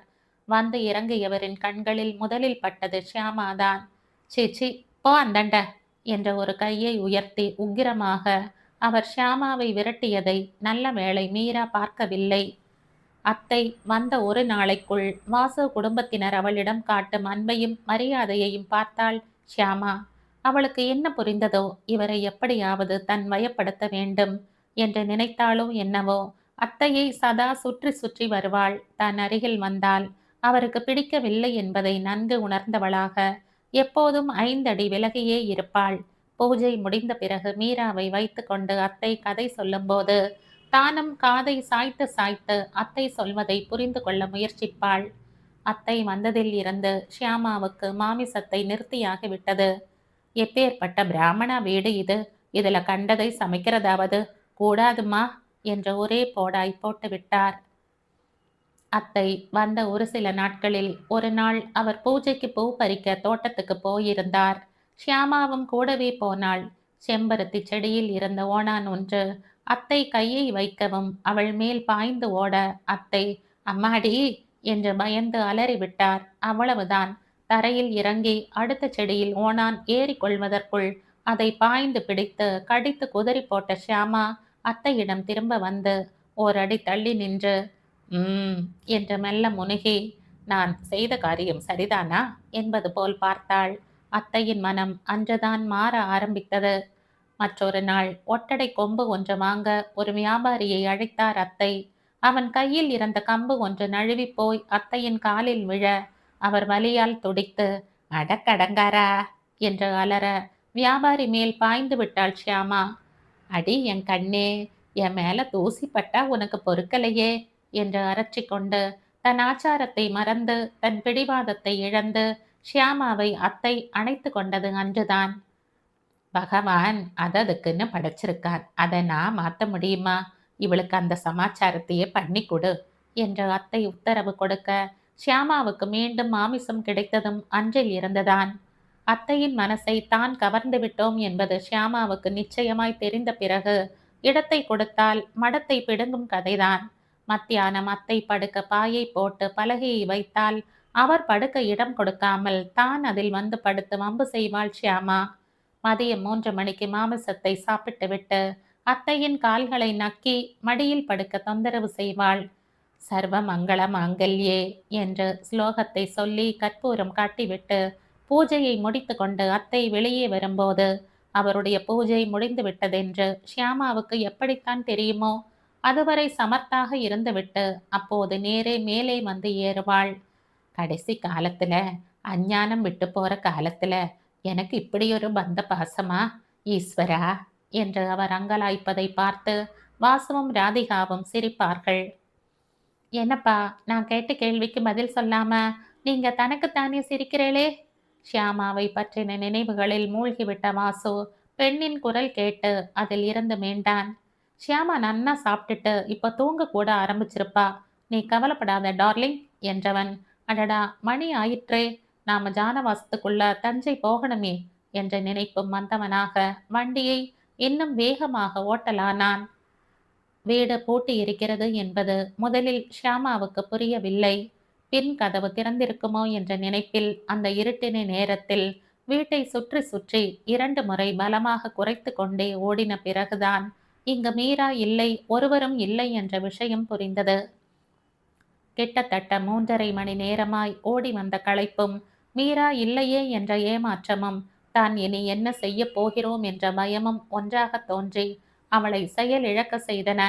வந்து இறங்கியவரின் கண்களில் முதலில் பட்டது ஷியாமாதான். சீச்சி, போ அந்தண்ட என்ற ஒரு கையை உயர்த்தி உக்கிரமாக அவர் ஷியாமாவை விரட்டியதை நல்ல வேளை மீரா பார்க்கவில்லை. அத்தை வந்த ஒரு நாளைக்குள் வாசு குடும்பத்தினர் அவளிடம் காட்டும் அன்பையும் மரியாதையையும் பார்த்தாள் ஷியாமா. அவளுக்கு என்ன புரிந்ததோ, இவரை எப்படியாவது தன் வயப்படுத்த வேண்டும் என்று நினைத்தாளோ என்னவோ. அத்தையை சதா சுற்றி சுற்றி வருவாள். தான் அருகில் வந்தால் அவருக்கு பிடிக்கவில்லை என்பதை நன்கு உணர்ந்தவளாக எப்போதும் 5 அடி விலகியே இருப்பாள். பூஜை முடிந்த பிறகு மீராவை வைத்து கொண்டு அத்தை கதை சொல்லும்போது தானும் காதை சாய்த்து சாய்த்து அத்தை சொல்வதை புரிந்து கொள்ள முயற்சிப்பாள். அத்தை வந்ததில் இருந்து ஷியாமாவுக்கு மாமிசத்தை நிறுத்தியாகி விட்டது. எப்பேற்பட்ட பிராமணா வீடு இது, இதுல கண்டதை சமைக்கிறதாவது கூடாதுமா என்ற ஒரே போடாய் போட்டு விட்டார். அத்தை வந்த ஒரு சில நாட்களில் ஒரு நாள் அவர் பூஜைக்கு பூ பறிக்க தோட்டத்துக்கு போயிருந்தார். ஷியாமாவும் கூடவே போனாள். செம்பருத்தி செடியில் இருந்த ஓணான் ஒன்று அத்தை கையை வைக்கவும் அவள் மேல் பாய்ந்து ஓட அத்தை அம்மாடி என்று பயந்து அலறிவிட்டார். அவ்வளவுதான். தரையில் இறங்கி அடுத்த செடியில் ஓணான் ஏறிக்கொள்வதற்குள் அதை பாய்ந்து பிடித்து கடித்து குதறி போட்ட ஷியாமா அத்தையிடம் திரும்ப வந்து ஓரடி தள்ளி நின்று என்று மெல்ல முனுகி, நான் செய்த காரியம் சரிதானா என்பது போல் பார்த்தாள். அத்தையின் மனம் அன்றுதான் மாற ஆரம்பித்தது. மற்றொரு நாள் ஒட்டடை கொம்பு ஒன்று வாங்க ஒரு வியாபாரியை அழைத்தார் அத்தை. அவன் கையில் இருந்த கம்பு ஒன்று நழுவி போய் அத்தையின் காலில் விழ அவர் வலியால் துடித்து அடக்கடங்காரா என்று அலற வியாபாரி மேல் பாய்ந்து விட்டாள் ஷியாமா. அடி என் கண்ணே, என் மேல தூசி பட்டா உனக்கு பொறுக்கலையே என்று அரற்றிக்கொண்டு தன் ஆச்சாரத்தை மறந்து தன் பிடிவாதத்தை இழந்து ஷியாமாவை அத்தை அணைத்து கொண்டது அன்றுதான். பகவான் அதுக்குன்னு படைச்சிருக்கான், அதை நான் மாற்ற முடியுமா? இவளுக்கு அந்த சமாச்சாரத்தையே பண்ணி கொடு என்று அத்தை உத்தரவு கொடுக்க ஷியாமாவுக்கு மீண்டும் மாமிசம் கிடைத்ததும் அன்றில் இருந்துதான். அத்தையின் மனசை தான் கவர்ந்து விட்டோம் என்பது ஷியாமாவுக்கு நிச்சயமாய் தெரிந்த பிறகு இடத்தை கொடுத்தால் மடத்தை பிடுங்கும் கதைதான். மத்தியானம் அத்தை படுக்க பாயை போட்டு பலகையை வைத்தால் அவர் படுக்க இடம் கொடுக்காமல் தான் அதில் வந்து படுத்து வம்பு செய்வாள் ஷியாமா. மதியம் 3 மணிக்கு மாமிசத்தை சாப்பிட்டு விட்டு அத்தையின் கால்களை நக்கி மடியில் படுக்க தொந்தரவு செய்வாள். சர்வ மங்கள மாங்கல்யே என்று ஸ்லோகத்தை சொல்லி கற்பூரம் காட்டிவிட்டு பூஜையை முடித்து கொண்டு அத்தை வெளியே வரும்போது அவருடைய பூஜை முடிந்து விட்டதென்று ஷியாமாவுக்கு எப்படித்தான் தெரியுமோ? அதுவரை சமர்த்தாக இருந்துவிட்டு அப்போது நேரே மேலே வந்து ஏறுவாள். கடைசி காலத்துல, அஞ்ஞானம் விட்டு போற காலத்துல எனக்கு இப்படியொரு பந்த பாசமா ஈஸ்வரா என்று அவர் அங்கலாய்ப்பதை பார்த்து வாசுவும் ராதிகாவும் சிரிப்பார்கள். என்னப்பா, நான் கேட்ட கேள்விக்கு பதில் சொல்லாம நீங்க தனக்குத்தானே சிரிக்கிறீளே? ஷியாமாவை பற்றின நினைவுகளில் மூழ்கிவிட்ட வாசு பெண்ணின் குரல் கேட்டு அதில் இருந்து மீண்டான். ஷியாமா நன்னா சாப்பிட்டுட்டு இப்ப தூங்க கூட ஆரம்பிச்சிருப்பா, நீ கவலைப்படாத டார்லிங் என்றவன், அடடா மணி ஆயிற்றே, நாம ஜானவாசத்துக்குள்ள தஞ்சை போகணுமே என்ற நினைப்பும் வந்தவனாக வண்டியை இன்னும் வேகமாக ஓட்டலானான். வீடு பூட்டி இருக்கிறது என்பது முதலில் ஷியாமாவுக்கு புரியவில்லை. பின் கதவு திறந்திருக்குமோ என்ற நினைப்பில் அந்த இருட்டின நேரத்தில் வீட்டை சுற்றி சுற்றி 2 முறை பலமாக குறைத்து கொண்டே ஓடின பிறகுதான் இங்கு மீரா இல்லை, ஒருவரும் இல்லை என்ற விஷயம் புரிந்தது. கிட்டத்தட்ட 3.5 மணி நேரமாய் ஓடி வந்த களைப்பும் மீரா இல்லையே என்ற ஏமாற்றமும் தான் இனி என்ன செய்ய போகிறோம் என்ற பயமும் ஒன்றாக தோன்றி அவளை செயல் இழக்க செய்தன.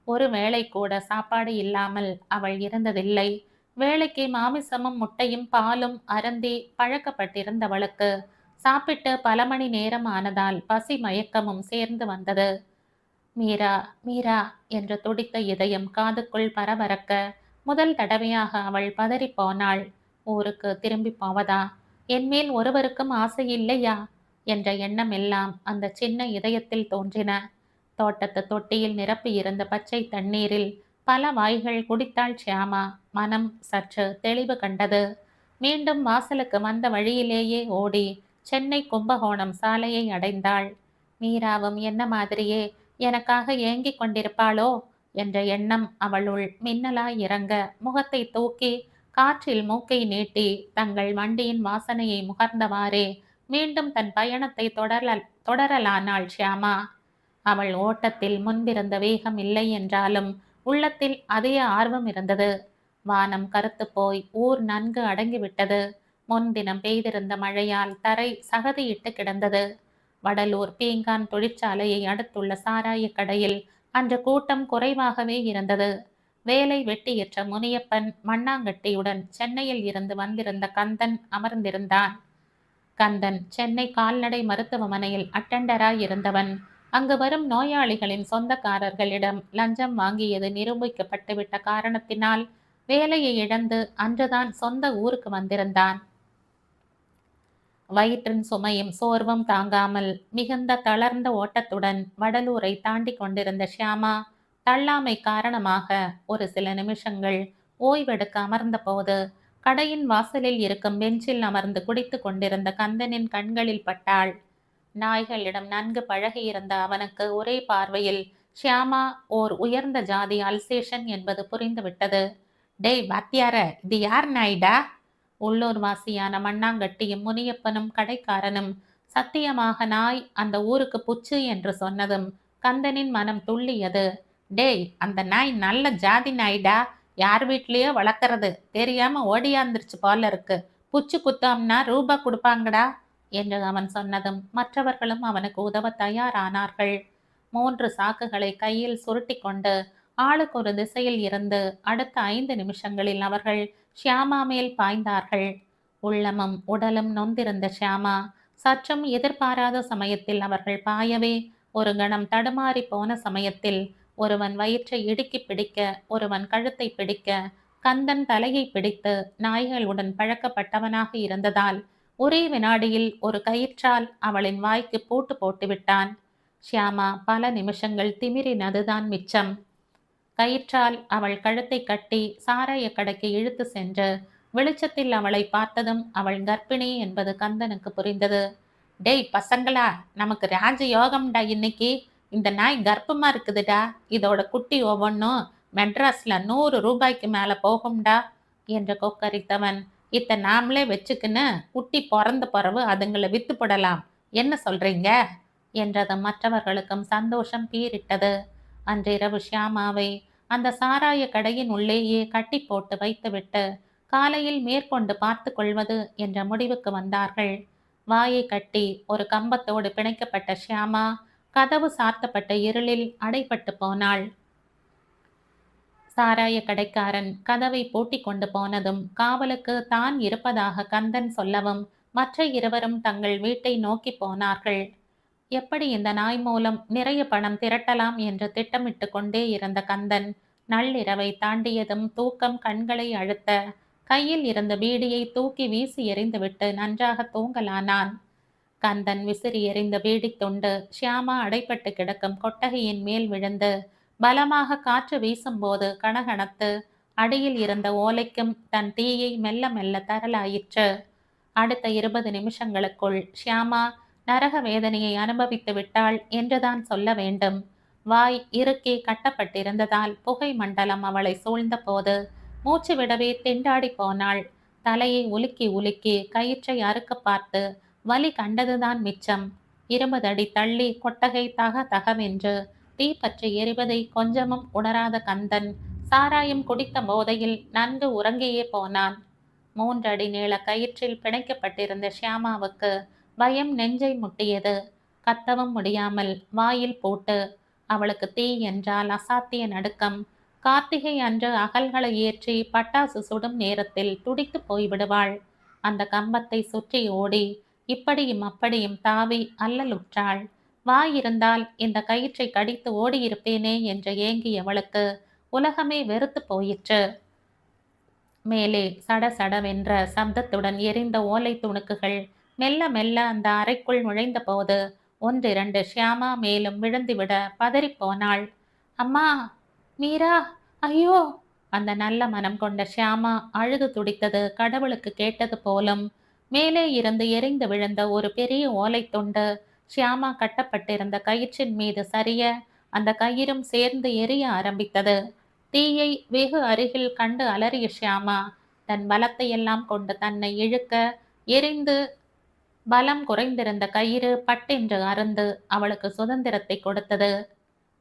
ஒரு வேளை கூட சாப்பாடு இல்லாமல் அவள் இருந்ததில்லை. வேளைக்கு மாமிசமும் முட்டையும் பாலும் அருந்தி பழக்கப்பட்டிருந்தவளுக்கு சாப்பிட்டு பல மணி நேரம் ஆனதால் பசி மயக்கமும் சேர்ந்து வந்தது. மீரா மீரா என்று துடித்த இதயம் காதுக்குள் பரபரக்க முதல் தடவையாக அவள் பதறி போனாள். ஊருக்கு திரும்பி போவதா? என்மேல் ஒருவருக்கும் ஆசை இல்லையா என்ற எண்ணம் எல்லாம் அந்த சின்ன இதயத்தில் தோன்றின. தோட்டத்து தொட்டியில் நிரப்பி இருந்த பச்சை தண்ணீரில் பல வாய்கள் குடித்தாள் ஷியாமா. மனம் சற்று தெளிவு கண்டது. மீண்டும் வாசலுக்கு வந்த வழியிலேயே ஓடி சென்னை கும்பகோணம் சாலையை அடைந்தாள். மீராவும் என்ன மாதிரியே எனக்காக ஏங்கிக் கொண்டிருப்பாளோ என்ற எண்ணம் அவளுள் மின்னலாய் இறங்க முகத்தை தூக்கி காற்றில் மூக்கை நீட்டி தங்கள் வண்டியின் வாசனையை முகர்ந்தவாறே மீண்டும் தன் பயணத்தை தொடரலானாள் ஷியாமா. அவள் ஓட்டத்தில் முன்பிருந்த வேகம் இல்லை என்றாலும் உள்ளத்தில் அதே ஆர்வம் இருந்தது. வானம் கருத்து போய் ஊர் நன்கு அடங்கிவிட்டது. முன்தினம் பெய்திருந்த மழையால் தரை சகதியிட்டு கிடந்தது. வடலூர் பீங்கான் தொழிற்சாலையை அடுத்துள்ள சாராய கடையில் அன்று கூட்டம் குறைவாகவே இருந்தது. வேலை வெட்டியற்ற முனியப்பன் மண்ணாங்கட்டியுடன் சென்னையில் இருந்து வந்திருந்த கந்தன் அமர்ந்திருந்தான். கந்தன் சென்னை கால்நடை மருத்துவமனையில் அட்டெண்டராய் இருந்தவன். அங்கு வரும் நோயாளிகளின் சொந்தக்காரர்களிடம் லஞ்சம் வாங்கியது நிரூபிக்கப்பட்டுவிட்ட காரணத்தினால் வேலையை இழந்து அன்றுதான் சொந்த ஊருக்கு வந்திருந்தான். வயிற்றின் சுமையும் சோர்வும் தாங்காமல் மிகுந்த தளர்ந்த ஓட்டத்துடன் வடலூரை தாண்டி கொண்டிருந்த ஷியாமா தள்ளாமை காரணமாக ஒரு சில நிமிஷங்கள் ஓய்வெடுக்க அமர்ந்த போது கடையின் வாசலில் இருக்கும் பெஞ்சில் அமர்ந்து குடித்து கொண்டிருந்த கந்தனின் கண்களில் பட்டாள். நாய்களிடம் நன்கு பழகியிருந்த அவனுக்கு ஒரே பார்வையில் ஷியாமா ஓர் உயர்ந்த ஜாதி அல்சேஷன் என்பது புரிந்துவிட்டது. டேய் வாத்தியார, இது யார் நாய்டா? உள்ளூர் வாசியான மண்ணாங்கட்டியும் முனியப்பனும் கடைக்காரனும் சத்தியமாக நாய் அந்த ஊருக்கு புச்சு என்று சொன்னதும் கந்தனின் மனம் துள்ளியது. டேய், அந்த நாய் நல்ல ஜாதி நாய்டா, யார் வீட்லயோ வளர்க்கறது, தெரியாம ஓடியாந்துருச்சு போல இருக்கு. புச்சு குத்தம்னா ரூபா கொடுப்பாங்கடா என்று அவன் சொன்னதும் மற்றவர்களும் அவனுக்கு உதவ தயாரானார்கள். 3 சாக்குகளை கையில் சுருட்டி கொண்டு ஆளுக்கு ஒரு திசையில் இருந்து அடுத்த 5 நிமிஷங்களில் அவர்கள் ஷியாமா மேல் பாய்ந்தார்கள். உள்ளமும் உடலும் நொந்திருந்த ஷியாமா சற்றும் எதிர்பாராத சமயத்தில் அவர்கள் பாயவே ஒரு கணம் தடுமாறி போன சமயத்தில் ஒருவன் வயிற்றை இடுக்கி பிடிக்க, ஒருவன் கழுத்தை பிடிக்க, கந்தன் தலையை பிடித்து நாய்களுடன் பழக்கப்பட்டவனாக இருந்ததால் ஒரே வினாடியில் ஒரு கயிற்றால் அவளின் வாய்க்கு பூட்டு போட்டு விட்டான். ஷியாமா பல நிமிஷங்கள் திமிரினதுதான் மிச்சம். கயிற்றால் அவள் கழுத்தை கட்டி சாராய கடைக்கு இழுத்து சென்று வெளிச்சத்தில் அவளை பார்த்ததும் அவள் கர்ப்பிணி என்பது கந்தனுக்கு புரிந்தது. டேய் பசங்களா, நமக்கு ராஜ யோகம்டா இன்னைக்கு. இந்த நாய் கர்ப்பமா இருக்குதுடா. இதோட குட்டி ஒவ்வொன்றும் மெட்ராஸ்ல 100 ரூபாய்க்கு மேல போகும்டா என்று கொக்கரித்தவன், இத்த நாமளே வச்சுக்கின்னு குட்டி பிறந்த பிறவு அதுங்களை வித்து போடலாம், என்ன சொல்றீங்க என்றது மற்றவர்களுக்கும் சந்தோஷம் பீரிட்டது. அன்றிரவு ஷியாமாவை அந்த சாராய கடையின் உள்ளேயே கட்டி போட்டு வைத்துவிட்டு காலையில் மேற்கொண்டு பார்த்து கொள்வது என்ற முடிவுக்கு வந்தார்கள். வாயை கட்டி ஒரு கம்பத்தோடு பிணைக்கப்பட்ட ஷியாமா கதவு சாத்தப்பட்ட இருளில் அடைபட்டு போனாள். சாராய கடைக்காரன் கதவை பூட்டி கொண்டு போனதும் காவலுக்கு தான் இருப்பதாக கந்தன் சொல்லவும் மற்ற இருவரும் தங்கள் வீட்டை நோக்கி போனார்கள். எப்படி இந்த நாய் மூலம் நிறைய பணம் திரட்டலாம் என்று திட்டமிட்டு கொண்டே இருந்த கந்தன் நள்ளிரவை தாண்டியதும் தூக்கம் கண்களை அழுத்த கையில் இருந்த பீடியை தூக்கி வீசி எறிந்துவிட்டு நன்றாக தூங்கலானான். கந்தன் விசிறி எறிந்த பீடி துண்டு ஷியாமா அடைப்பட்டு கிடக்கும் கொட்டகையின் மேல் விழுந்து பலமாக காற்று வீசும்போது கணகணத்து அடியில் இருந்த ஓலைக்கும் தன் தீயை மெல்ல மெல்ல தரலாயிற்று. அடுத்த 20 நிமிஷங்களுக்குள் ஷியாமா நரக வேதனையை அனுபவித்து விட்டாள் என்றுதான் சொல்ல வேண்டும். வாய் இறுக்கி கட்டப்பட்டிருந்ததால் புகை மண்டலம் அவளை சூழ்ந்த போது மூச்சு விடவே திண்டாடி போனாள். தலையை உலுக்கி உலுக்கி கயிற்றை அறுக்க பார்த்து வலி கண்டதுதான் மிச்சம். 20 அடி தள்ளி கொட்டகை தக தகவென்று தீப்பற்றி எரிவதை கொஞ்சமும் உணராத கந்தன் சாராயம் குடித்த போதையில் நன்கு உறங்கியே போனான். 3 அடி நீள கயிற்றில் பிணைக்கப்பட்டிருந்த ஷியாமாவுக்கு பயம் நெஞ்சை முட்டியது. கத்தவும் முடியாமல் வாயில் போட்டு அவளுக்கு தீ என்றால் அசாத்திய நடுக்கம். கார்த்திகை அன்று அகல்களை ஏற்றி பட்டாசு சுடும் நேரத்தில் துடித்து போய்விடுவாள். அந்த கம்பத்தை சுற்றி ஓடி இப்படியும் அப்படியும் தாவி அல்லலுற்றாள். வாயிருந்தால் இந்த கயிற்றை கடித்து ஓடியிருப்பேனே என்று ஏங்கியவளுக்கு உலகமே வெறுத்து போயிற்று. மேலே சடசடவென்ற சப்தத்துடன் எரிந்த ஓலை துணுக்குகள் மெல்ல மெல்ல அந்த அறைக்குள் நுழைந்த போது 1-2 ஷியாமா மேலும் விழுந்துவிட பதறிப்போனாள். அம்மா, மீரா, ஐயோ! அந்த நல்ல மனம் கொண்ட ஷியாமா அழுது துடித்தது கடவுளுக்கு கேட்டது போலும். மேலே இருந்து எரிந்து விழுந்த ஒரு பெரிய ஓலை துண்டு ஷியாமா கட்டப்பட்டிருந்த கயிற்றின் மீது சரிய அந்த கயிறும் சேர்ந்து எரிய ஆரம்பித்தது. தீயை வெகு அருகில் கண்டு அலறிய ஷியாமா தன் பலத்தை எல்லாம் கொண்டு தன்னை இழுக்க எரிந்து பலம் குறைந்திருந்த கயிறு பட்டென்று அறுந்து அவளுக்கு சுதந்திரத்தை கொடுத்தது.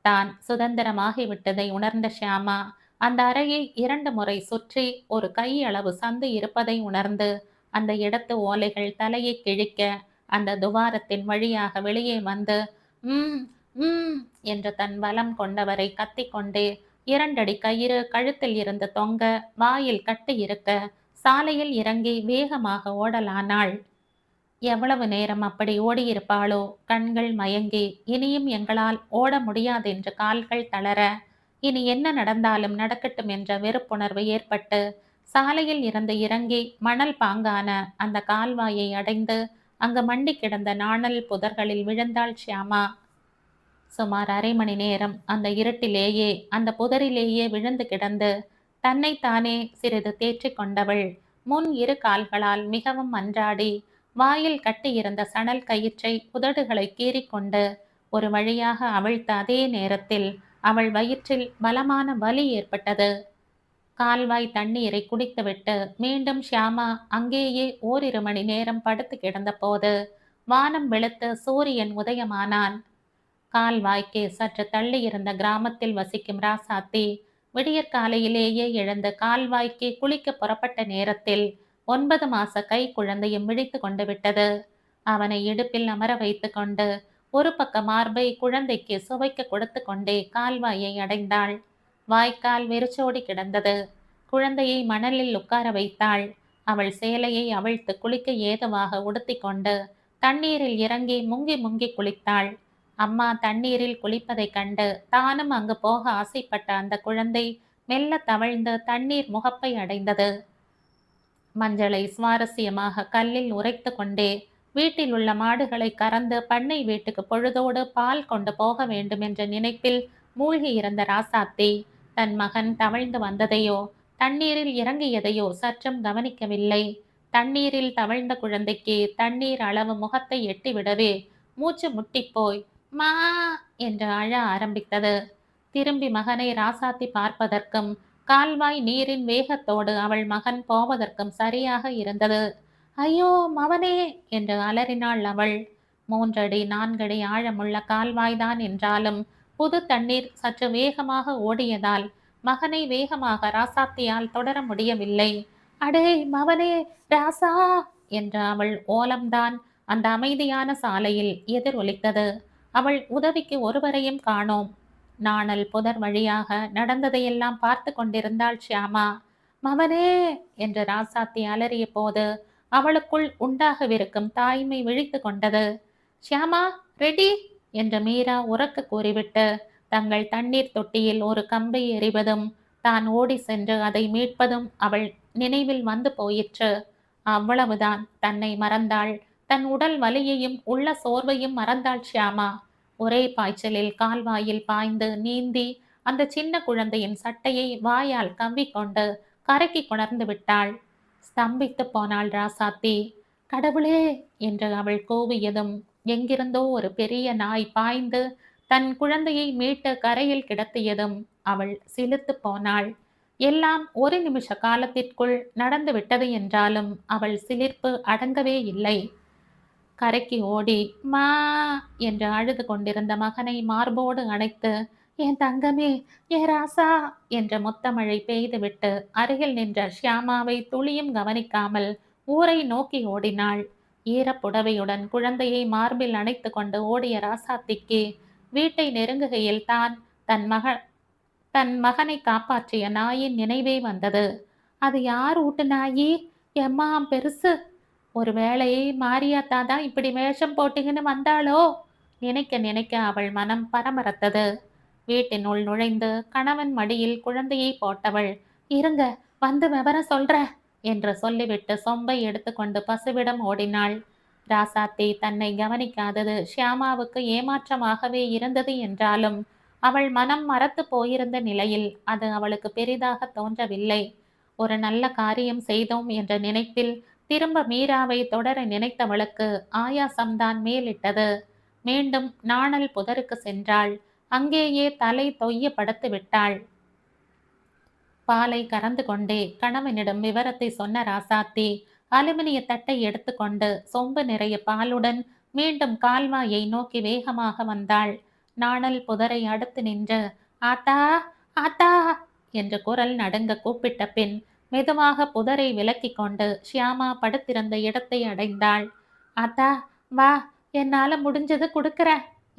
தான் சுதந்திரமாகிவிட்டதை உணர்ந்த ஷியாமா அந்த அறையை 2 முறை சுற்றி ஒரு கையளவு சந்து இருப்பதை உணர்ந்து அந்த இடத்து ஓலைகள் தலையை கிழிக்க அந்த துவாரத்தின் வழியாக வெளியே வந்து ம் ம் என்று தன் பலம் கொண்டவரை கத்திக்கொண்டே 2 அடி கயிறு கழுத்தில் இருந்து தொங்க வாயில் கட்டு இருக்க சாலையில் இறங்கி வேகமாக ஓடலானாள். எவ்வளவு நேரம் அப்படி ஓடியிருப்பாளோ? கண்கள் மயங்கி இனியும் எங்களால் ஓட முடியாதென்று கால்கள் தளர இனி என்ன நடந்தாலும் நடக்கட்டும் என்ற வெறுப்புணர்வு ஏற்பட்டு சாலையில் இருந்து இறங்கி மணல் பாங்கான அந்த கால்வாயை அடைந்து அங்கு மண்டி கிடந்த நாணல் புதர்களில் விழுந்தாள் ஷியாமா. சுமார் 1/2 மணி நேரம் அந்த இருட்டிலேயே அந்த புதரிலேயே விழுந்து கிடந்து தன்னைத்தானே சிறிது தேற்றிக் கொண்டவள் முன் 2 கால்களால் மிகவும் அன்றாடி வாயில் கட்டியிருந்த சணல் கயிற்றை உதடுகளை கீறிக்கொண்டு ஒரு வழியாக அவிழ்த்த அதே நேரத்தில் அவள் வயிற்றில் பலமான வலி ஏற்பட்டது. கால்வாய் தண்ணீரை குடித்துவிட்டு மீண்டும் ஷியாமா அங்கேயே 1 மணி நேரம் படுத்து கிடந்த போது வானம் வெளுத்து சூரியன் உதயமானான். கால்வாய்க்கு சற்று தள்ளி இருந்த கிராமத்தில் வசிக்கும் ராசாத்தி விடியற்காலையிலேயே எழுந்து கால்வாய்க்கு குளிக்க புறப்பட்ட நேரத்தில் 9 மாச கை குழந்தையும் விழித்து கொண்டு விட்டது. அவனை இடுப்பில் அமர வைத்து கொண்டு ஒரு பக்க மார்பை குழந்தைக்கு சுவைக்க கொடுத்து கொண்டே கால்வாயை அடைந்தாள். வாய்க்கால் வெறிச்சோடி கிடந்தது. குழந்தையை மணலில் உட்கார வைத்தாள். அவள் சேலையை அவிழ்த்து குளிக்க ஏதுவாக உடுத்தி கொண்டு தண்ணீரில் இறங்கி முங்கி முங்கி குளித்தாள். அம்மா தண்ணீரில் குளிப்பதைக் கண்டு தானும் அங்கு போக ஆசைப்பட்ட அந்த குழந்தை மெல்ல தவழ்ந்து தண்ணீர் முகப்பை அடைந்தது. மஞ்சளை சுவாரஸ்யமாக கல்லில் உரைத்து கொண்டே வீட்டில் உள்ள மாடுகளை கறந்து பண்ணை வீட்டுக்கு பொழுதோடு பால் கொண்டு போக வேண்டும் என்ற நினைப்பில் மூழ்கி இருந்த ராசாத்தி தன் மகன் தவழ்ந்து வந்ததையோ தண்ணீரில் இறங்கியதையோ சற்றும் கவனிக்கவில்லை. தண்ணீரில் தவழ்ந்த குழந்தைக்கு தண்ணீர் அளவு முகத்தை எட்டிவிடவே மூச்சு முட்டிப்போய் மா என்று அழ ஆரம்பித்தது. திரும்பி மகனை ராசாத்தி பார்ப்பதற்கும் கால்வாய் நீரின் வேகத்தோடு அவள் மகன் போவதற்கும் சரியாக இருந்தது. ஐயோ மவனே என்று அலறினாள் அவள். 3 அடி 4 அடி ஆழமுள்ள கால்வாய்தான் என்றாலும் புது தண்ணீர் சற்று வேகமாக ஓடியதால் மகனை வேகமாக ராசாத்தியால் தொடர முடியவில்லை. அடே மவனே ராசா என்ற அவள் ஓலம்தான் அந்த அமைதியான சாலையில் எதிரொலித்தது. அவள் உதவிக்கு ஒருவரையும் காணோம். நாணல் புதர் வழியாக நடந்ததையெல்லாம் பார்த்து கொண்டிருந்தாள் ஷியாமா. மவனே என்று ராசாத்தி அலறிய போது அவளுக்குள் உண்டாகவிருக்கும் தாய்மை விழித்து கொண்டது. ஷியாமா ரெடி என்று மீரா உரக்க கூறிவிட்டு தங்கள் தண்ணீர் தொட்டியில் ஒரு கம்பை எறிவதும் தான் ஓடி சென்று அதை மீட்பதும் அவள் நினைவில் வந்து போயிற்று. அவ்வளவுதான், தன்னை மறந்தாள். தன் உடல் வலியையும் உள்ள சோர்வையும் மறந்தாள் ஷியாமா. ஒரே பாய்ச்சலில் கால்வாயில் பாய்ந்து நீந்தி அந்த சின்ன குழந்தையின் சட்டையை வாயால் கவ்விக்கொண்டு கரைக்கு கொணர்ந்து விட்டாள். ஸ்தம்பித்து போனாள் ராசாத்தி. கடவுளே என்று அவள் கூவியதும் எங்கிருந்தோ ஒரு பெரிய நாய் பாய்ந்து தன் குழந்தையை மீட்டு கரையில் கிடத்தியதும் அவள் சிலுத்து போனாள். எல்லாம் 1 நிமிஷ காலத்திற்குள் நடந்து விட்டது என்றாலும் அவள் சிலிர்ப்பு அடங்கவே இல்லை. கரைக்கு ஓடி மா என்று அழுது கொண்டிருந்த மகனை மார்போடு அணைத்து என் தங்கமே ஏ ராசா என்ற முத்தமழை பெய்துவிட்டு அருகில் நின்ற ஷியாமாவை துளியும் கவனிக்காமல் ஊரை நோக்கி ஓடினாள். ஈரப்புடவையுடன் குழந்தையை மார்பில் அணைத்து கொண்டு ஓடிய ராசாத்திக்கு வீட்டை நெருங்குகையில் தான் தன் மகனை காப்பாற்றிய நாயின் நினைவே வந்தது. அது யார் ஊட்டு நாயி? எம்மா பெருசு. ஒருவேளை மாரியாத்தா தான் இப்படி வேஷம் போட்டுங்கன்னு வந்தாளோ? நினைக்க நினைக்க அவள் மனம் பரபரத்தது. வீட்டினுள் நுழைந்து கணவன் மடியில் குழந்தையை போட்டவள் இருங்க வந்து விவரம் சொல்ற என்று சொல்லிவிட்டு சொம்பை எடுத்துக்கொண்டு பசுவிடம் ஓடினாள். ராசாத்தி தன்னை கவனிக்காதது ஷியாமாவுக்கு ஏமாற்றமாகவே இருந்தது என்றாலும் அவள் மனம் மறத்து போயிருந்த நிலையில் அது அவளுக்கு பெரிதாக தோன்றவில்லை. ஒரு நல்ல காரியம் செய்தோம் என்ற நினைப்பில் திரும்ப மீராவை தொடர நினைத்தவளுக்கு ஆயாசம்தான் மேலிட்டது. மீண்டும் நாணல் புதருக்கு சென்றாள். அங்கேயே தலை தொய்ய படுத்து விட்டாள். பாலை கறந்து கொண்டே கணவனிடம் விவரத்தை சொன்ன ராசாத்தி அலுமினிய தட்டை எடுத்துக்கொண்டு சொம்பு நிறைய பாலுடன் மீண்டும் கால்வாயை நோக்கி வேகமாக வந்தாள். நாணல் புதரை அடுத்து நின்று ஆத்தா ஆத்தா என்ற குரல் நடுங்க கூப்பிட்ட பின் மெதுவாக புதரை விலக்கிக் கொண்டு ஷியாமா படுத்திருந்த இடத்தை அடைந்தாள். ஆத்தா வா, என்னால முடிஞ்சது கொடுக்கற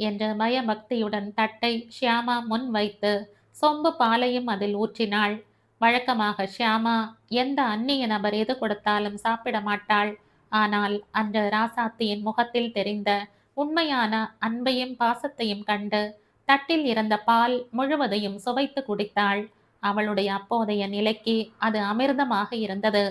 என்ற பயபக்தியுடன் தட்டை ஷியாமா முன் வைத்து சொம்பு பாலையும் அதில் ஊற்றினாள். வழக்கமாக ஷியாமா எந்த அந்நிய நபர் எது கொடுத்தாலும் சாப்பிட மாட்டாள். ஆனால் அந்த ராசாத்தியின் முகத்தில் தெரிந்த உண்மையான அன்பையும் பாசத்தையும் கண்டு தட்டில் இருந்த பால் முழுவதையும் சுவைத்து குடித்தாள். அவளுடைய அப்போதைய நிலைக்கு அது அமிர்தமாக இருந்தது.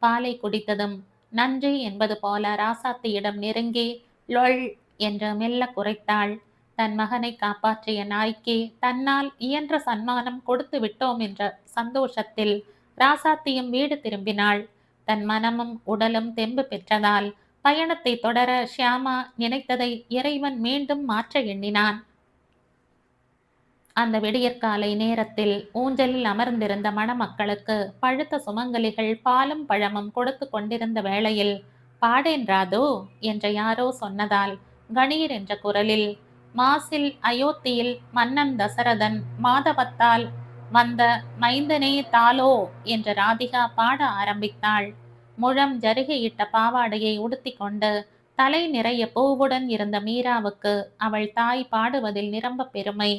பாலை குடித்ததும் நன்றி என்பது போல ராசாத்தியிடம் நெருங்கி லொள் என்று மெல்ல குரைத்தாள். தன் மகனை காப்பாற்றிய நாய்க்கு தன்னால் இயன்ற சன்மானம் கொடுத்து விட்டோம் என்ற சந்தோஷத்தில் ராசாத்தியும் வீடு திரும்பினாள். தன் மனமும் உடலும் தெம்பு பெற்றதால் பயணத்தை தொடர ஷியாமா நினைத்ததை இறைவன் மீண்டும் மாற்ற எண்ணினான். அந்த விடியற்காலை நேரத்தில் ஊஞ்சலில் அமர்ந்திருந்த மணமக்களுக்கு பழுத்த சுமங்கலிகள் பாலும் பழமும் கொடுத்து கொண்டிருந்த வேளையில் பாடேன் ராதோ என்ற யாரோ சொன்னதால் கணீர் என்ற குரலில் மாசில் அயோத்தியில் மன்னன் தசரதன் மாதவத்தால் வந்த மைந்தனே தாலோ என்ற ராதிகா பாட ஆரம்பித்தாள். முழம் ஜருகையிட்ட பாவாடையை உடுத்தி கொண்டு தலை நிறைய பூவுடன் இருந்த மீராவுக்கு அவள் தாய் பாடுவதில் நிரம்ப பெருமை.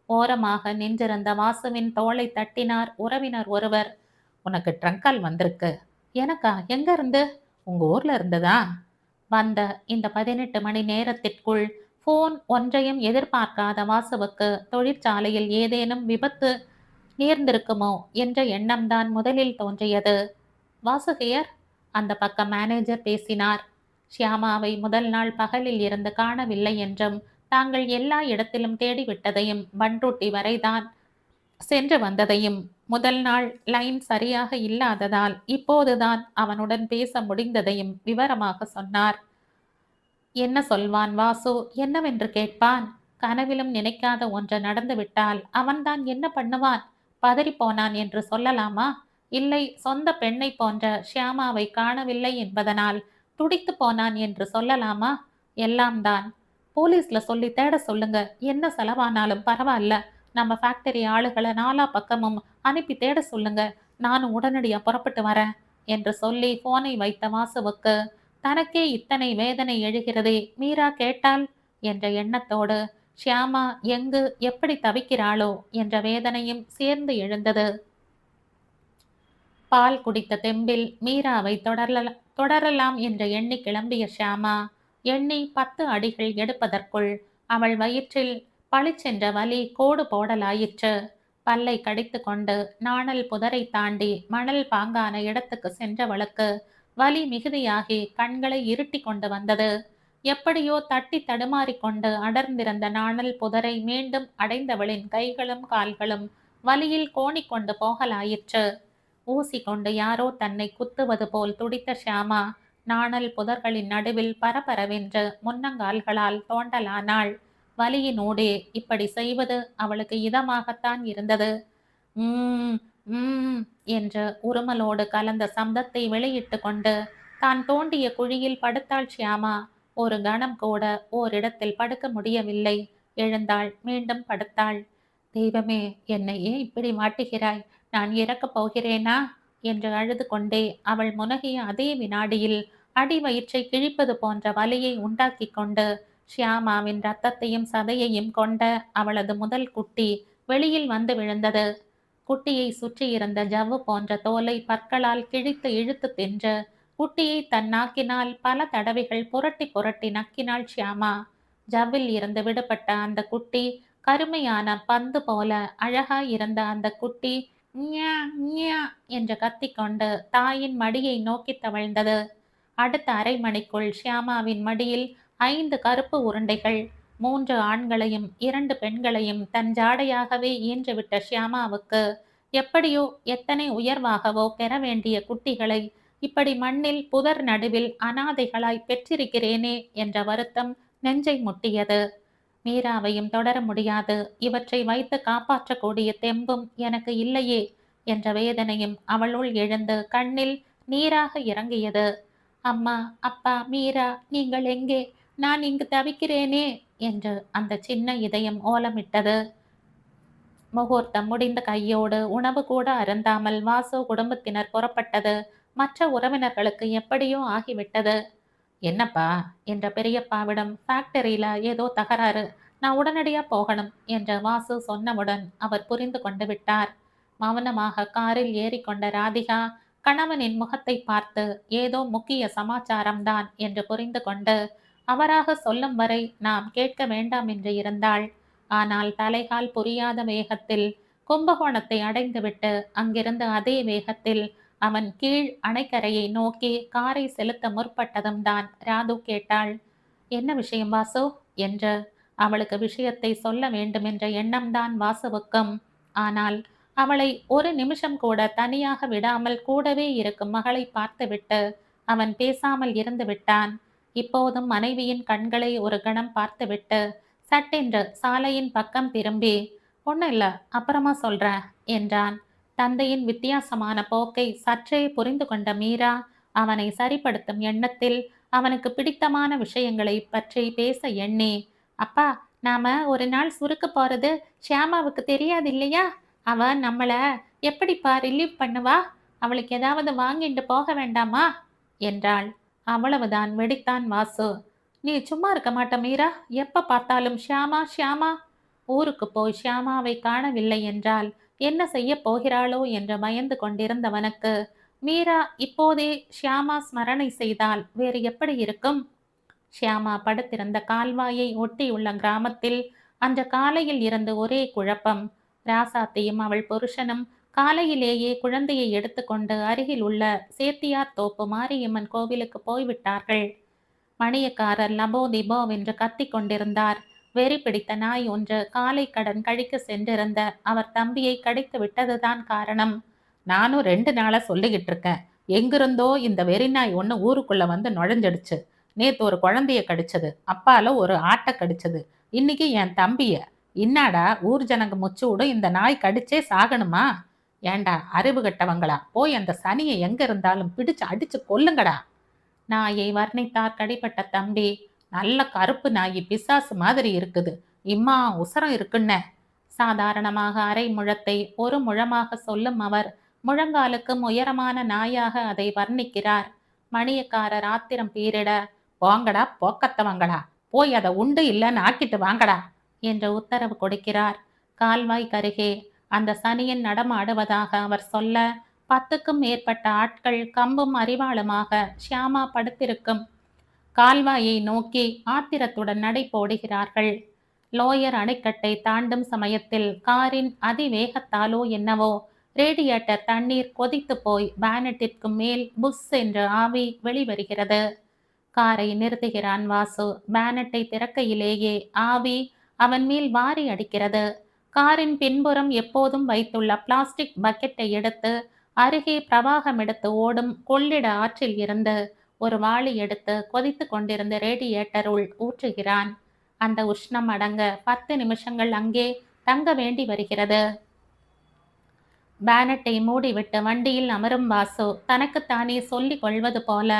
ஓரமாக நின்றிருந்த வாசுவின் தோளை தட்டினார் உறவினர் ஒருவர். உனக்கு ட்ரங்கால் வந்திருக்கு. எனக்கா? எங்க இருந்து? உங்க ஊர்ல இருந்ததா? வந்த இந்த 18 மணி நேரத்திற்குள் போன் ஒன்றையும் எதிர்பார்க்காத வாசுவுக்கு தொழிற்சாலையில் ஏதேனும் விபத்து நேர்ந்திருக்குமோ என்ற எண்ணம்தான் முதலில் தோன்றியது. வாசுகையர், அந்த பக்கம் மேனேஜர் பேசினார். ஷியாமாவை முதல் நாள் பகலில் இருந்து காணவில்லை என்றும் தாங்கள் எல்லா இடத்திலும் தேடிவிட்டதையும் பண்ருட்டி வரைதான் சென்று வந்ததையும் முதல் நாள் லைன் சரியாக இல்லாததால் இப்போதுதான் அவனுடன் பேச முடிந்ததையும் விவரமாக சொன்னார். என்ன சொல்வான் வாசு? என்னவென்று கேட்பான்? கனவிலும் நினைக்காத ஒன்று நடந்துவிட்டால் அவன்தான் என்ன பண்ணுவான்? பதறிப்போனான் என்று சொல்லலாமா? இல்லை, சொந்த பெண்ணை போன்ற ஷியாமாவை காணவில்லை என்பதனால் துடித்து போனான் என்று சொல்லலாமா? எல்லாம் தான். போலீஸ்ல சொல்லி தேட சொல்லுங்க, என்ன செலவானாலும் பரவாயில்ல. நம்ம ஃபேக்டரி ஆளுகளை நாலா பக்கமும் அனுப்பி தேட சொல்லுங்க, நானும் உடனடியா புறப்பட்டு வரேன் என்று சொல்லி போனை வைத்த வாசுவுக்கு தனக்கே இத்தனை வேதனை எழுகிறதே, மீரா கேட்டால் என்ற எண்ணத்தோடு ஷியாமா எங்கு எப்படி தவிக்கிறாளோ என்ற வேதனையும் சேர்ந்து எழுந்தது. பால் குடித்த தெம்பில் மீராவை தொடரலாம் என்று எண்ணி கிளம்பிய ஷியாமா எண்ணி 10 அடிகள் எடுப்பதற்குள் அவள் வயிற்றில் பளிச்சென்ற வலி கோடு போடலாயிற்று. பல்லை கடித்து கொண்டு நாணல் புதரை தாண்டி மணல் பாங்கான இடத்துக்கு சென்றவளுக்கு வலி மிகுதியாகி கண்களை இருட்டி கொண்டு வந்தது. எப்படியோ தட்டி தடுமாறிக்கொண்டு அடர்ந்திருந்த நாணல் புதரை மீண்டும் அடைந்தவளின் கைகளும் கால்களும் வலியில் கோணிக்கொண்டு போகலாயிற்று. ஊசி கொண்டு யாரோ தன்னை குத்துவது போல் துடித்த ஷியாமா நாணல் புதர்களின் நடுவில் பரபரவென்று முன்னங்கால்களால் தோண்டலானாள். வலியினூடே இப்படி செய்வது அவளுக்கு இதமாகத்தான் இருந்தது. உம் உம் என்று உருமலோடு கலந்த சப்தத்தை வெளியிட்டு கொண்டு தான் தோண்டிய குழியில் படுத்தாள் ஷியாமா. ஒரு கணம் கூட ஓரிடத்தில் படுக்க முடியவில்லை. எழுந்தாள், மீண்டும் படுத்தாள். தெய்வமே, என்னை ஏன் இப்படி மாட்டுகிறாய்? நான் இறக்கப் போகிறேனா என்று அழுது கொண்டே அவள் முனகிய அதே வினாடியில் அடி வயிற்றை கிழிப்பது போன்ற வலியை உண்டாக்கி கொண்டு ஷியாமாவின் இரத்தத்தையும் சதையையும் கொண்ட அவளது முதல் குட்டி வெளியில் வந்து விழுந்தது. குட்டியை சுற்றியிருந்த ஜவ்வு போன்ற தோலை பற்களால் கிழித்து இழுத்து தின்று குட்டியை தன் நாக்கினால் பல தடவைகள் புரட்டி புரட்டி நக்கினாள் ஷியாமா. ஜவ்வில் இருந்து விடுபட்ட அந்த குட்டி கருமையான பந்து போல அழகாய் இருந்த அந்த குட்டி ஞா ஞா என்று கத்திக்கொண்டு தாயின் மடியை நோக்கி தவழ்ந்தது. அடுத்த அரை மணிக்குள் ஷியாமாவின் மடியில் 5 கருப்பு உருண்டைகள். 3 ஆண்களையும் 2 பெண்களையும் தன் ஜாடையாகவே ஈன்றுவிட்ட ஷியாமாவுக்கு எப்படியோ எத்தனை உயர்வாகவோ பெற வேண்டிய குட்டிகளை இப்படி மண்ணில் புதர் நடுவில் அனாதைகளாய் பெற்றிருக்கிறேனே என்ற வருத்தம் நெஞ்சை முட்டியது. மீராவையும் தொடர முடியாது. இவற்றை வைத்து காப்பாற்றக்கூடிய தெம்பும் எனக்கு இல்லையே. என்ற வேதனையும் அவளுள் எழுந்து கண்ணில் நீராக இறங்கியது. அம்மா, அப்பா, மீரா, நீங்கள் எங்கே? நான் இங்கு தவிக்கிறேனே என்று அந்த சின்ன இதயம் ஓலமிட்டது. முகூர்த்தம் முடிந்த கையோடு உணவு கூட அருந்தாமல் வாசு குடும்பத்தினர் புறப்பட்டது மற்ற உறவினர்களுக்கு எப்படியோ ஆகிவிட்டது. என்னப்பா என்ற பெரியப்பாவிடம், ஃபேக்டரியில ஏதோ தகராறு, நான் உடனடியா போகணும் என்ற வாசு சொன்னவுடன் அவர் புரிந்து கொண்டு விட்டார். மௌனமாக காரில் ஏறிக்கொண்ட ராதிகா கணவனின் முகத்தை பார்த்து ஏதோ முக்கிய சமாச்சாரம்தான் என்று புரிந்து கொண்டு அவராக சொல்லும் வரை நாம் கேட்க வேண்டாம் என்று இருந்தாள். ஆனால் தலைகால் புரியாத வேகத்தில் கும்பகோணத்தை அடைந்துவிட்டு அங்கிருந்து அதே வேகத்தில் அவன் கீழ் அணைக்கரையை நோக்கி காரை செலுத்த முற்பட்டதும் தான் ராது கேட்டாள். என்ன விஷயம் வாசு என்று. அவளுக்கு விஷயத்தை சொல்ல வேண்டுமென்ற எண்ணம்தான் வாசுவுக்கும். ஆனால் அவளை ஒரு நிமிஷம் கூட தனியாக விடாமல் கூடவே இருக்கும் மகளை பார்த்துவிட்டு அவன் பேசாமல் இருந்து விட்டான். இப்போதும் மனைவியின் கண்களை ஒரு கணம் பார்த்துவிட்டு சட்டென்று சாலையின் பக்கம் திரும்பி, ஒன்றும் இல்லை, அப்புறமா சொல்றேன் என்றான். தந்தையின் வித்தியாசமான போக்கை சற்றே புரிந்து கொண்ட மீரா அவனை சரிப்படுத்தும் எண்ணத்தில் அவனுக்கு பிடித்தமான விஷயங்களை பற்றி பேச எண்ணி, அப்பா, நாம ஒரு நாள் சுருக்கு போறது ஷியாமாவுக்கு தெரியாது இல்லையா? அவ நம்மள எப்படிப்பா ரிலீவ் பண்ணுவா? அவளுக்கு ஏதாவது வாங்கிட்டு போக வேண்டாமா என்றாள். அவ்வளவுதான், வெடித்தான் வாசு. நீ சும்மா இருக்க மாட்ட மீரா, எப்ப பார்த்தாலும் ஷியாமா ஷியாமா. ஊருக்கு போய் ஷியாமாவை காணவில்லை என்றால் என்ன செய்ய போகிறாளோ என்று பயந்து கொண்டிருந்தவனுக்கு மீரா இப்போதே ஷியாமா ஸ்மரணை செய்தால் வேறு எப்படி இருக்கும்? ஷியாமா படுத்திருந்த கால்வாயை ஒட்டியுள்ள கிராமத்தில் அன்று காலையில் இருந்து ஒரே குழப்பம். ராசாத்தியும் அவள் புருஷனும் காலையிலேயே குழந்தையை எடுத்துக்கொண்டு அருகில் உள்ள சேத்தியார் தோப்பு மாரியம்மன் கோவிலுக்கு போய்விட்டார்கள். மணியக்காரர் லபோ திபோ என்று கத்திக் கொண்டிருந்தார். வெறி பிடித்த நாய் ஒன்று காலை கடன் கழிக்க சென்றிருந்த அவர் தம்பியை கடித்து விட்டதுதான் காரணம். நானும் 2 நாளா சொல்லிக்கிட்டு இருக்கேன், எங்கிருந்தோ இந்த வெறி நாய் ஒன்று ஊருக்குள்ள வந்து நுழைஞ்சிடுச்சு. நேத்து ஒரு குழந்தைய கடிச்சது, அப்பால ஒரு ஆட்டை கடிச்சது, இன்னைக்கு என் தம்பிய. இன்னாடா ஊர் ஜனங்க முச்சு விடும், இந்த நாய் கடிச்சே சாகணுமா? ஏண்டா அறிவு கட்டவங்களா, போய் அந்த சனியை எங்க இருந்தாலும் பிடிச்சு அடிச்சு கொல்லுங்கடா. நாயை வர்ணித்தார் கடிப்பட்ட தம்பி. நல்ல கருப்பு நாயி, பிசாசு மாதிரி இருக்குது, இம்மா உசரம் இருக்குன்ன. சாதாரணமாக அரை முழத்தை ஒரு முழமாக சொல்லும் அவர் முழங்காலுக்கும் உயரமான நாயாக அதை வர்ணிக்கிறார். மணியக்காரர் ஆத்திரம் பீரிட, போங்கடா போக்கத்தவங்களா, போய் அதை உண்டு இல்லைன்னு ஆக்கிட்டு வாங்கடா என்று உத்தரவு கொடுக்கிறார். கால்வாய் கருகே அந்த சனியன் நடமாடுவதாக அவர் சொல்ல 10க்கும் மேற்பட்ட ஆட்கள் கம்பும் அறிவாளுமாக ஷியாமா படுத்திருக்கும் கால்வாயை நோக்கி ஆத்திரத்துடன் நடை போடுகிறார்கள். லோயர் அணைக்கட்டை தாண்டும் சமயத்தில் காரின் அதிவேகத்தாலோ என்னவோ ரேடியேட்டர் தண்ணீர் கொதித்து போய் பேனட்டிற்கு மேல் புஷ் என்று ஆவி வெளிவருகிறது. காரை நிறுத்துகிறான் வாசு. பேனட்டை திறக்கையிலேயே ஆவி அவன் மேல் வாரி அடிக்கிறது. காரின் பின்புறம் எப்போதும் வைத்துள்ள பிளாஸ்டிக் பக்கெட்டை எடுத்து அருகே பிரவாகம் எடுத்து ஓடும் கொள்ளிட ஆற்றில் இருந்து ஒரு வாளி எடுத்து கொதித்து கொண்டிருந்த ரேடியேட்டருள் ஊற்றுகிறான். அந்த உஷ்ணம் அடங்க 10 நிமிஷங்கள் அங்கே தங்க வேண்டி வருகிறது. பேனட்டை மூடிவிட்டு வண்டியில் அமரும் வாசு தனக்குத்தானே சொல்லிக் கொள்வது போல,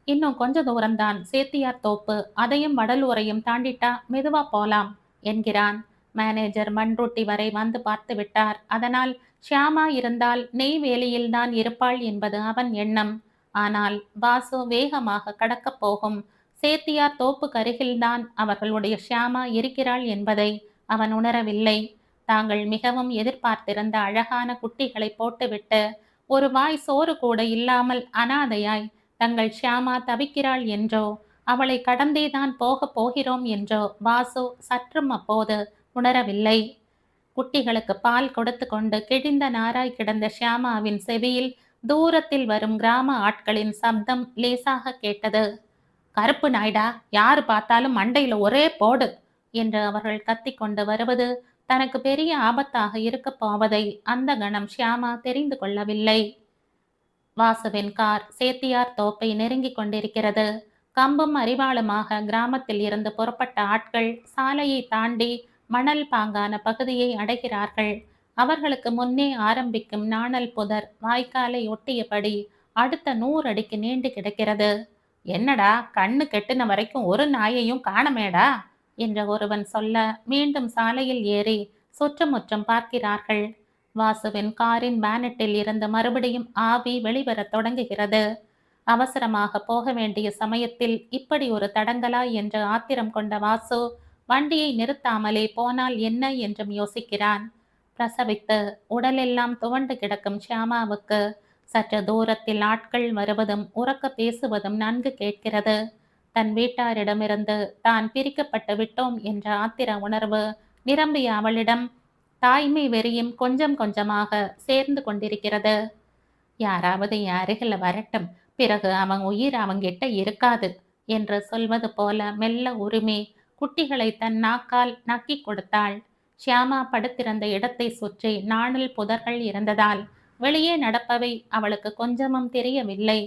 இன்னும் கொஞ்ச தூரம்தான் சேத்தியார் தோப்பு, அதையும் வடலூரையும் தாண்டிட்டா மெதுவா போலாம் என்கிறான். மேனேஜர் மண்ருட்டி வரை வந்து பார்த்து விட்டார். அதனால் ஷியாமா இருந்தால் நெய்வேலியில்தான் இருப்பாள் என்பது அவன் எண்ணம். ஆனால் வாசு வேகமாக கடக்கப் போகும் சேத்தியார் தோப்புக்கு அருகில்தான் அவர்களுடைய ஷியாமா இருக்கிறாள் என்பதை அவன் உணரவில்லை. தாங்கள் மிகவும் எதிர்பார்த்திருந்த அழகான குட்டிகளை போட்டுவிட்டு ஒரு வாய் சோறு கூட இல்லாமல் அனாதையாய் தங்கள் ஷியாமா தவிக்கிறாள் என்றோ அவளை கடந்தேதான் போக போகிறோம் என்றோ வாசு சற்றும் அப்போது உணரவில்லை. குட்டிகளுக்கு பால் கொடுத்து கொண்டு கிழிந்த நாராய் கிடந்த ஷியாமாவின் செவியில் தூரத்தில் வரும் கிராம ஆட்களின் சப்தம் லேசாக கேட்டது. கருப்பு நாய்டா, யாரு பார்த்தாலும் மண்டையில ஒரே போடு என்று அவர்கள் கத்திக்கொண்டு வருவது தனக்கு பெரிய ஆபத்தாக இருக்க போவதை அந்த கணம் ஷியாமா தெரிந்து கொள்ளவில்லை. வாசுவின் கார் சேத்தியார் தோப்பை நெருங்கிக் கொண்டிருக்கிறது. கம்பும் அறிவாளுமாக கிராமத்தில் இருந்து புறப்பட்ட ஆட்கள் சாலையை தாண்டி மணல் பாங்கான பகுதியை அடைகிறார்கள். அவர்களுக்கு முன்னே ஆரம்பிக்கும் நாணல் புதர் வாய்க்காலை ஒட்டியபடி அடுத்த 100 அடிக்கு நீண்டு கிடக்கிறது. என்னடா, கண்ணு கெட்டுன வரைக்கும் ஒரு நாயையும் காணமேடா என்ற ஒருவன் சொல்ல மீண்டும் சாலையில் ஏறி சுற்றுமுற்றும் பார்க்கிறார்கள். வாசுவின் காரின் பேனட்டில் இருந்து மறுபடியும் ஆவி வெளிவரத் தொடங்குகிறது. அவசரமாக போக வேண்டிய சமயத்தில் இப்படி ஒரு தடங்கலா என்று ஆத்திரம் கொண்ட வாசு வண்டியை நிறுத்தாமலே போனால் என்ன என்றும் யோசிக்கிறான். பிரசவித்து உடலெல்லாம் துவண்டு கிடக்கும் ஷியாமாவுக்கு சற்று தூரத்தில் ஆட்கள் வருவதும் உரக்க பேசுவதும் நன்கு கேட்கிறது. தன் வீட்டாரிடமிருந்து தான் பிரிக்கப்பட்டு விட்டோம் என்ற ஆத்திர உணர்வு நிரம்பிய அவளிடம் தாய்மை வெறியும் கொஞ்சம் கொஞ்சமாக சேர்ந்து கொண்டிருக்கிறது. யாராவது என் அருகில் வரட்டும், பிறகு அவன் உயிர் அவங்கிட்ட இருக்காது என்று சொல்வது போல மெல்ல உரிமை குட்டிகளை தன் நாக்கால் நக்கி கொடுத்தாள். ஷியாமா படுத்திருந்த இடத்தை சுற்றி நாணல் புதர்கள் இருந்ததால் வெளியே நடப்பவை அவளுக்கு கொஞ்சமும் தெரியவில்லை.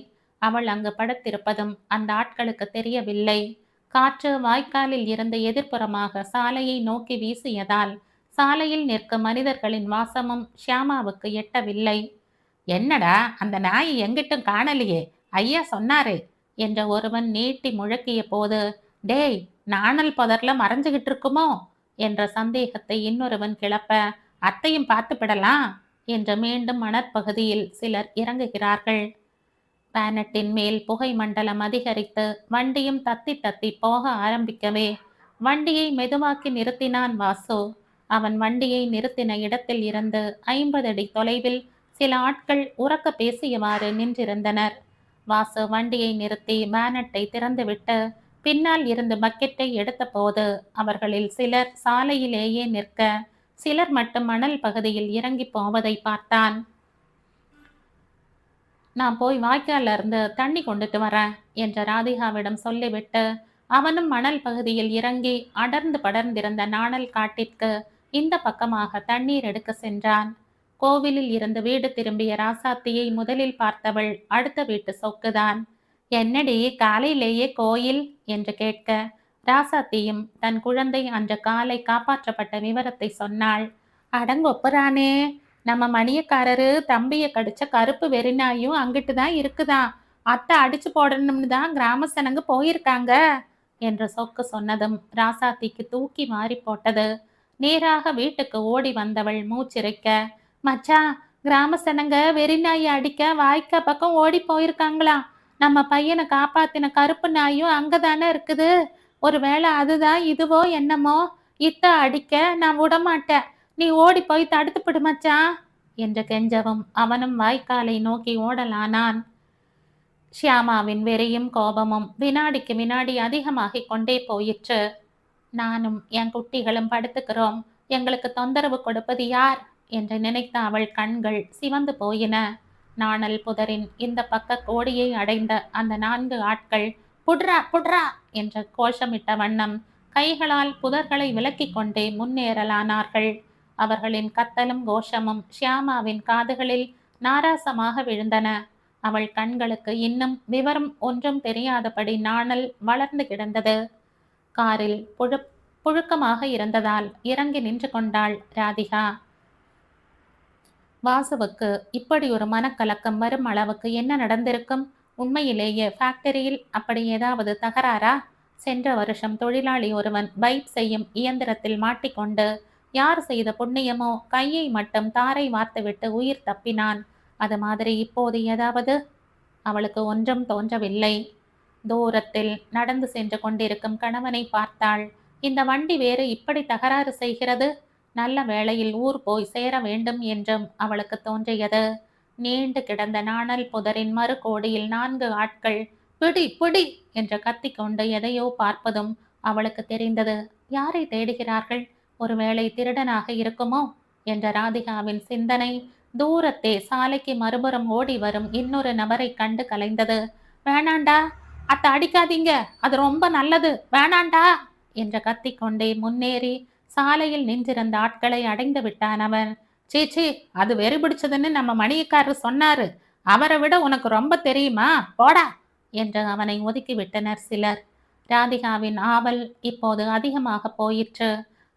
அவள் அங்கு படுத்திருப்பதும் அந்த ஆட்களுக்கு தெரியவில்லை. காற்று வாய்க்காலில் இருந்து எதிர்ப்புறமாக சாலையை நோக்கி வீசியதால் சாலையில் நிற்கும் மனிதர்களின் வாசமும் ஷியாமாவுக்கு எட்டவில்லை. என்னடா, அந்த நாய் எங்கிட்டும் காணலையே, ஐயா சொன்னாரே என்ற ஒருவன் நீட்டி முழக்கிய போது, டேய், நாணல் புதர்ல மறைஞ்சுகிட்டு இருக்குமோ என்ற சந்தேகத்தை இன்னொருவன் கிளப்ப, அத்தையும் பார்த்துவிடலாம் என்று மீண்டும் மணற்பகுதியில் சிலர் இறங்குகிறார்கள். பேனட்டின் மேல் புகை மண்டலம் அதிகரித்து வண்டியும் தத்தி தத்தி போக ஆரம்பிக்கவே வண்டியை மெதுவாக்கி நிறுத்தினான் வாசு. அவன் வண்டியை நிறுத்தின இடத்தில் இருந்து 50 அடி தொலைவில் சில ஆட்கள் உரக்க பேசியவாறு நின்றிருந்தனர். வாசு வண்டியை நிறுத்தி பேனட்டை திறந்துவிட்டு பின்னால் இருந்து பக்கெட்டை எடுத்த போது அவர்களில் சிலர் சாலையிலேயே நிற்க, சிலர் மட்டும் மணல் பகுதியில் இறங்கி போவதை பார்த்தான். நான் போய் வாய்க்கால இருந்து தண்ணி கொண்டுட்டு வரேன் என்ற ராதிகாவிடம் சொல்லிவிட்டு அவனும் மணல் பகுதியில் இறங்கி அடர்ந்து படர்ந்திருந்த நாணல் காட்டிற்கு இந்த பக்கமாக தண்ணீர் எடுக்க சென்றான். கோவிலில் இருந்து வீடு திரும்பிய ராசாத்தியை முதலில் பார்த்தவள் அடுத்த வீட்டு சொக்குதான். என்னடி, காலையிலேயே கோயில் என்று கேட்க ராசாத்தியும் தன் குழந்தை அன்று காலை காப்பாற்றப்பட்ட விவரத்தை சொன்னாள். அடங்கொப்புறானே, நம்ம மணியக்காரரு தம்பிய கடிச்ச கருப்பு வெறிநாயும் அங்கிட்டு தான் இருக்குதான். அத்தை அடிச்சு போடணும்னு தான் கிராம சனங்க போயிருக்காங்க என்று சொக்கு சொன்னதும் ராசாத்திக்கு தூக்கி மாறி போட்டது. நேராக வீட்டுக்கு ஓடி வந்தவள் மூச்சிறைக்க, மச்சான், கிராம சனங்க வெறிநாயை அடிக்க வாய்க்கா பக்கம் ஓடி போயிருக்காங்களாம். நம்ம பையனை காப்பாத்தின கருப்பு நாயும் அங்கதானே இருக்குது. ஒருவேளை அதுதான் இதுவோ என்னமோ. இத்த அடிக்க நான் விடமாட்டேன், நீ ஓடி போய் தடுத்துப்பிடு மச்சான் என்று கெஞ்சவும் அவனும் வாய்க்காலை நோக்கி ஓடலானான். ஷியாமாவின் வெறியும் கோபமும் வினாடிக்கு வினாடி அதிகமாகிக் கொண்டே போயிற்று. நானும் என் குட்டிகளும் படுத்துக்கிறோம், எங்களுக்கு தொந்தரவு கொடுப்பது யார் என்று நினைத்த அவள் கண்கள் சிவந்து போயின. நாணல் புதரின் இந்த பக்க கோடியை அடைந்த அந்த 4 ஆட்கள் புட்ரா புட்ரா என்ற கோஷமிட்ட வண்ணம் கைகளால் புதர்களை விலக்கிக் கொண்டே முன்னேறலானார்கள். அவர்களின் கத்தலும் கோஷமும் ஷியாமாவின் காதுகளில் நாராசமாக விழுந்தன. அவள் கண்களுக்கு இன்னும் விவரம் ஒன்றும் தெரியாதபடி நாணல் வளர்ந்து கிடந்தது. காரில் புழுக்கமாக இருந்ததால் இறங்கி நின்று கொண்டாள் ராதிகா. வாசுவுக்கு இப்படி ஒரு மனக்கலக்கம் வரும் அளவுக்கு என்ன நடந்திருக்கும்? உண்மையிலேயே ஃபேக்டரியில் அப்படி ஏதாவது தகராறா? சென்ற வருஷம் தொழிலாளி ஒருவன் பைப் செய்யும் இயந்திரத்தில் மாட்டிக்கொண்டு யார் செய்த புண்ணியமோ கையை மட்டும் தாரை வார்த்துவிட்டு உயிர் தப்பினான். அது மாதிரி இப்போது ஏதாவது? அவளுக்கு ஒன்றும் தோன்றவில்லை. தூரத்தில் நடந்து சென்று கொண்டிருக்கும் கணவனை பார்த்தாள். இந்த வண்டி வேறு இப்படி தகராறு செய்கிறது. நல்ல வேளையில் ஊர் போய் சேர வேண்டும் என்றும் அவளுக்கு தோன்றியது. நீண்டு கிடந்த நாணல் புதரின் மறுகோடியில் 4 ஆட்கள் பிடி பிடி என்று கத்திக்கொண்டு எதையோ பார்ப்பதும் அவளுக்கு தெரிந்தது. யாரை தேடுகிறார்கள்? ஒருவேளை திருடனாக இருக்குமோ என்ற ராதிகாவின் சிந்தனை தூரத்தே சாலைக்கு மறுபுறம் ஓடி வரும் இன்னொரு நபரை கண்டு கலைந்தது. வேணாண்டா, அத்த அடிக்காதீங்க, அது ரொம்ப நல்லது, வேணாண்டா என்று கத்திக்கொண்டே முன்னேறி சாலையில் நின்றிருந்த ஆட்களை அடைந்து விட்டான் அவன். சீச்சி, அது வெறி பிடிச்சதுன்னு நம்ம மணியக்காரர் சொன்னாரு, அவரை விட உனக்கு ரொம்ப தெரியுமா, போடா என்று அவனை ஒதுக்கி விட்டனர் சிலர். ராதிகாவின் ஆவல் இப்போது அதிகமாக போயிற்று.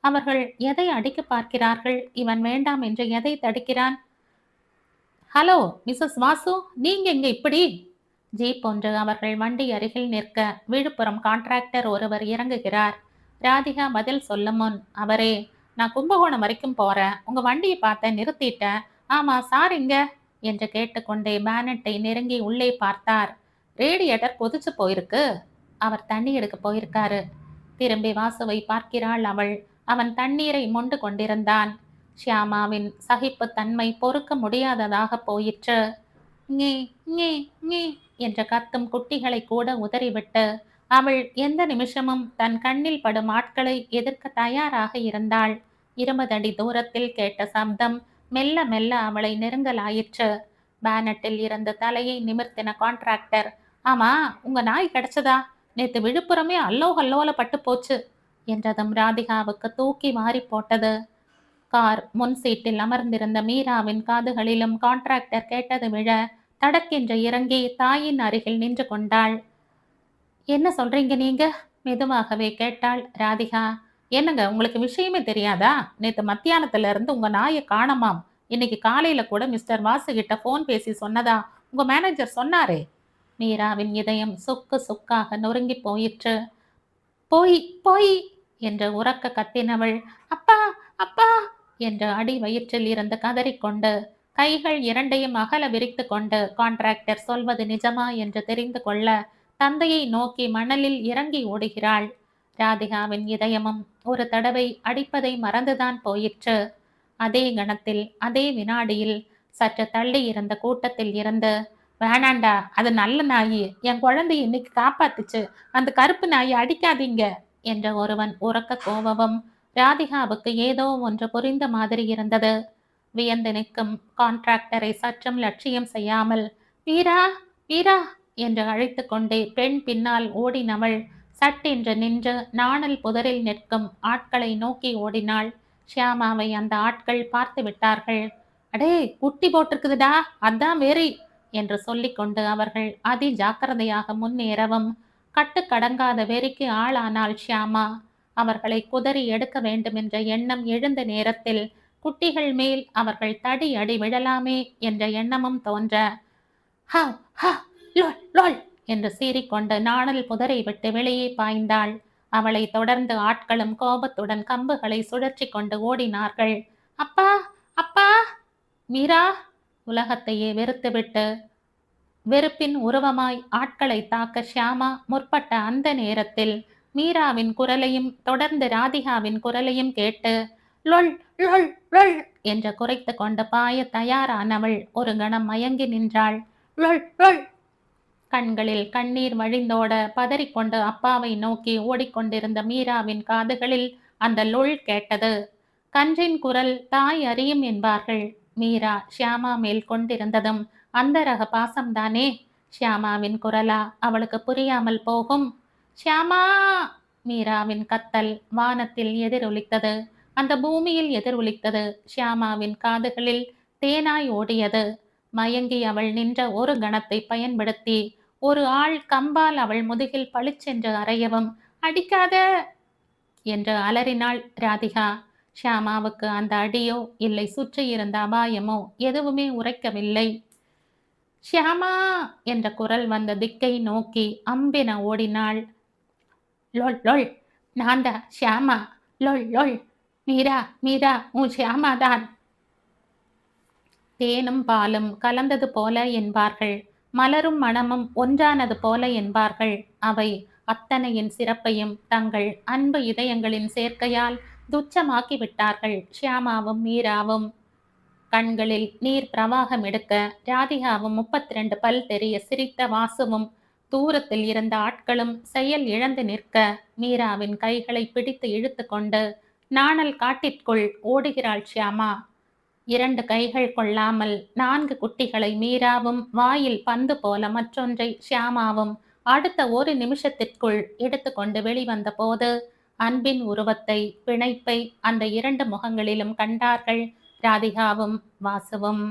அவர்கள் எதை அடிக்க பார்க்கிறார்கள்? இவன் வேண்டாம் என்று எதை தடுக்கிறான்? ஹலோ மிஸ்ஸஸ் வாசு, நீங்க இங்க இப்படி? ஜீப் ஒன்று அவர்கள் வண்டி அருகில் நிற்க விழுப்புரம் கான்ட்ராக்டர் ஒருவர் இறங்குகிறார். ராதிகா பதில் சொல்லும் முன், அவரே, நான் கும்பகோணம் வரைக்கும் போறேன், உங்க வண்டியை பார்த்தேன், நிறுத்திட்டேன். ஆமா சார் எங்க என்று கேட்டுக்கொண்டே பேனட்டை நெருங்கி உள்ளே பார்த்தார். ரேடியேட்டர் கொதிச்சு போயிருக்கு. அவர் தண்ணி எடுக்க போயிருக்காரு. திரும்பி வாசுவை பார்க்கிறாள் அவள். அவன் தண்ணீரை மொண்டு கொண்டிருந்தான். ஷியாமாவின் சகிப்புத்தன்மை பொறுக்க முடியாததாக போயிற்று. "ஞே, ஞே, ஞே" என்ற கத்தும் குட்டிகளை கூட உதறிவிட்டு அவள் எந்த நிமிஷமும் தன் கண்ணில் படும் ஆட்களை எதிர்க்க தயாராக இருந்தாள். 20 அடி தூரத்தில் கேட்ட சப்தம் மெல்ல மெல்ல அவளை நெருங்கலாயிற்று. பேனட்டில் இருந்த தலையை நிமிர்த்தின கான்ட்ராக்டர், "ஆமா, உங்க நாய் கிடைச்சதா? நேத்து விழுப்புரமே அல்லோ கல்லோல பட்டு போச்சு" என்றதும் ராதிகாவுக்கு தூக்கி வாரி போட்டது. கார் முன் சீட்டில் அமர்ந்திருந்த மீராவின் காதுகளிலும் கான்ட்ராக்டர் கேட்டது விழ தடக்கென்று இறங்கி தாயின் அருகில் நின்று கொண்டாள். "என்ன சொல்றீங்க நீங்க?" மெதுவாகவே கேட்டாள் ராதிகா. "என்னங்க, உங்களுக்கு விஷயமே தெரியாதா? நேத்து மத்தியானத்துல இருந்து உங்க நாயை காணமாம். இன்னைக்கு காலையில கூட மிஸ்டர் வாசு கிட்ட போன் பேசி சொன்னதா உங்க மேனேஜர் சொன்னாரே." மீராவின் இதயம் சுக்கு சுக்காக நொறுங்கி போயிற்று. "போய் போய்" என்று உரக்க கத்தினவள், "அப்பா அப்பா" என்று அடி வயிற்றில் இருந்து கதறிக்கொண்டு கைகள் இரண்டையும் அகல விரித்து கொண்டு கான்ட்ராக்டர் சொல்வது நிஜமா என்று தெரிந்து கொள்ள தந்தையை நோக்கி மணலில் இறங்கி ஓடுகிறாள். ராதிகாவின் இதயமும் ஒரு தடவை அடிப்பதை மறந்துதான் போயிற்று. அதே கணத்தில் அதே வினாடியில் சற்று தள்ளி இருந்த கூட்டத்தில் இருந்து, "வேணாண்டா, அது நல்ல நாயி, என் குழந்தைய இன்னைக்கு காப்பாத்துச்சு, அந்த கருப்பு நாயை அடிக்காதீங்க" என்ற ஒருவன் உரக்க கோபமும் ராதிகாவுக்கு ஏதோ ஒன்று புரிந்த மாதிரி இருந்தது. வியந்து நிற்கும் கான்ட்ராக்டரை சற்றும் லட்சியம் செய்யாமல், "வீரா, வீரா" என்று அழைத்து கொண்டே பெண் பின்னால் ஓடினவள் சட்டென்று நின்று நாணல் புதரில் நிற்கும் ஆட்களை நோக்கி ஓடினாள். ஷியாமாவை அந்த ஆட்கள் பார்த்து விட்டார்கள். "அடே, குட்டி போட்டிருக்குதுடா, அதான் வெறி" என்று சொல்லிக்கொண்டு அவர்கள் அதி ஜாக்கிரதையாக முன்னேறவும் கட்டுக்கடங்காத வெறிக்கு ஆளானாள் ஷியாமா. அவர்களை குதறி எடுக்க வேண்டும் என்ற எண்ணம் எழுந்த நேரத்தில் குட்டிகள் மேல் அவர்கள் தடி அடி விழலாமே என்ற எண்ணமும் தோன்ற, "ஹ ஹ லோல் லோல்" என்று சீறிக்கொண்டு நாணல் புதரை விட்டு வெளியே பாய்ந்தாள். அவளை தொடர்ந்து ஆட்களும் கோபத்துடன் கம்புகளை சுழற்றி கொண்டு ஓடினார்கள். "அப்பா அப்பா" மீரா உலகத்தையே வெறுத்துவிட்டு வெறுப்பின் உருவமாய் ஆட்களை தாக்க ஷியாமா முற்பட்ட அந்த நேரத்தில் மீராவின் குரலையும் தொடர்ந்து ராதிகாவின் குரலையும் கேட்டு லொல் லொல் லொல் என்று குறைத்து கொண்டு பாய தயாரானவள் ஒரு கணம் மயங்கி நின்றாள். லொல் லொல். கண்களில் கண்ணீர் வழிந்தோட பதறிக்கொண்டு அப்பாவை நோக்கி ஓடிக்கொண்டிருந்த மீராவின் காதுகளில் அந்த லொல் கேட்டது. கன்றின் குரல் தாய் அறியும் என்பார்கள். மீரா ஷியாமா மேல் கொண்டிருந்ததும் அந்த ரக பாசம்தானே. ஷியாமாவின் குரலா அவளுக்கு புரியாமல் போகும்? ஷியாமா! மீராவின் கத்தல் வானத்தில் எதிரொலித்தது. அந்த பூமியில் எதிரொலித்தது. ஷியாமாவின் காதுகளில் தேனாய் ஓடியது. மயங்கி அவள் நின்ற ஒரு கணத்தை பயன்படுத்தி ஒரு ஆள் கம்பால் அவள் முதுகில் பளிச்சென்று அறையவும், "அடிக்காத" என்று அலறினாள் ராதிகா. ஷியாமாவுக்கு அந்த அடியோ இல்லை சுற்றியிருந்த அபாயமோ எதுவுமே உரைக்கவில்லை. ஷியாமா என்ற குரல் வந்த திக்கை நோக்கி அம்பென ஓடினாள். லொல் லொல், நான்தா ஷியாமா, லொல் லொல், மீரா மீரா, உன் ஷியாமாதான். தேனும் பாலும் கலந்தது போல என்பார்கள். மலரும் மணமும் ஒன்றானது போல என்பார்கள். அவை அத்தனையின் சிறப்பையும் தங்கள் அன்பு இதயங்களின் சேர்க்கையால் துச்சமாக்கி விட்டார்கள் ஷியாமாவும் மீராவும். கண்களில் நீர் பிரவாகம் எடுக்க ராதிகாவும் 32 பல் தெரிய சிரித்த வாசுவும் தூரத்தில் இருந்த ஆட்களும் செயல் இழந்து நிற்க மீராவின் கைகளை பிடித்து இழுத்து கொண்டு நாணல் காட்டிற்குள் ஓடுகிறாள் ஷியாமா. 2 கைகள் கொள்ளாமல் 4 குட்டிகளை மீராவும் வாயில் பந்து போல மற்றொன்றை ஷியாமாவும் அடுத்த ஒரு நிமிஷத்திற்குள் எடுத்துக்கொண்டு வெளிவந்த போது அன்பின் உருவத்தை, பிணைப்பை அந்த 2 முகங்களிலும் கண்டார்கள் ராதிகாவும் வாசுவும்.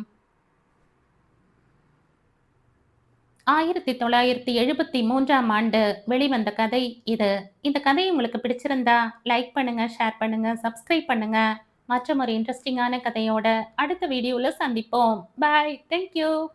1973ஆம் ஆண்டு வெளிவந்த கதை இது. இந்த கதை உங்களுக்கு பிடிச்சிருந்தா லைக் பண்ணுங்க, ஷேர் பண்ணுங்க, சப்ஸ்கிரைப் பண்ணுங்க. மற்றும் ஒரு இன்ட்ரெஸ்டிங்கான கதையோட அடுத்த வீடியோல சந்திப்போம். பாய். Thank you.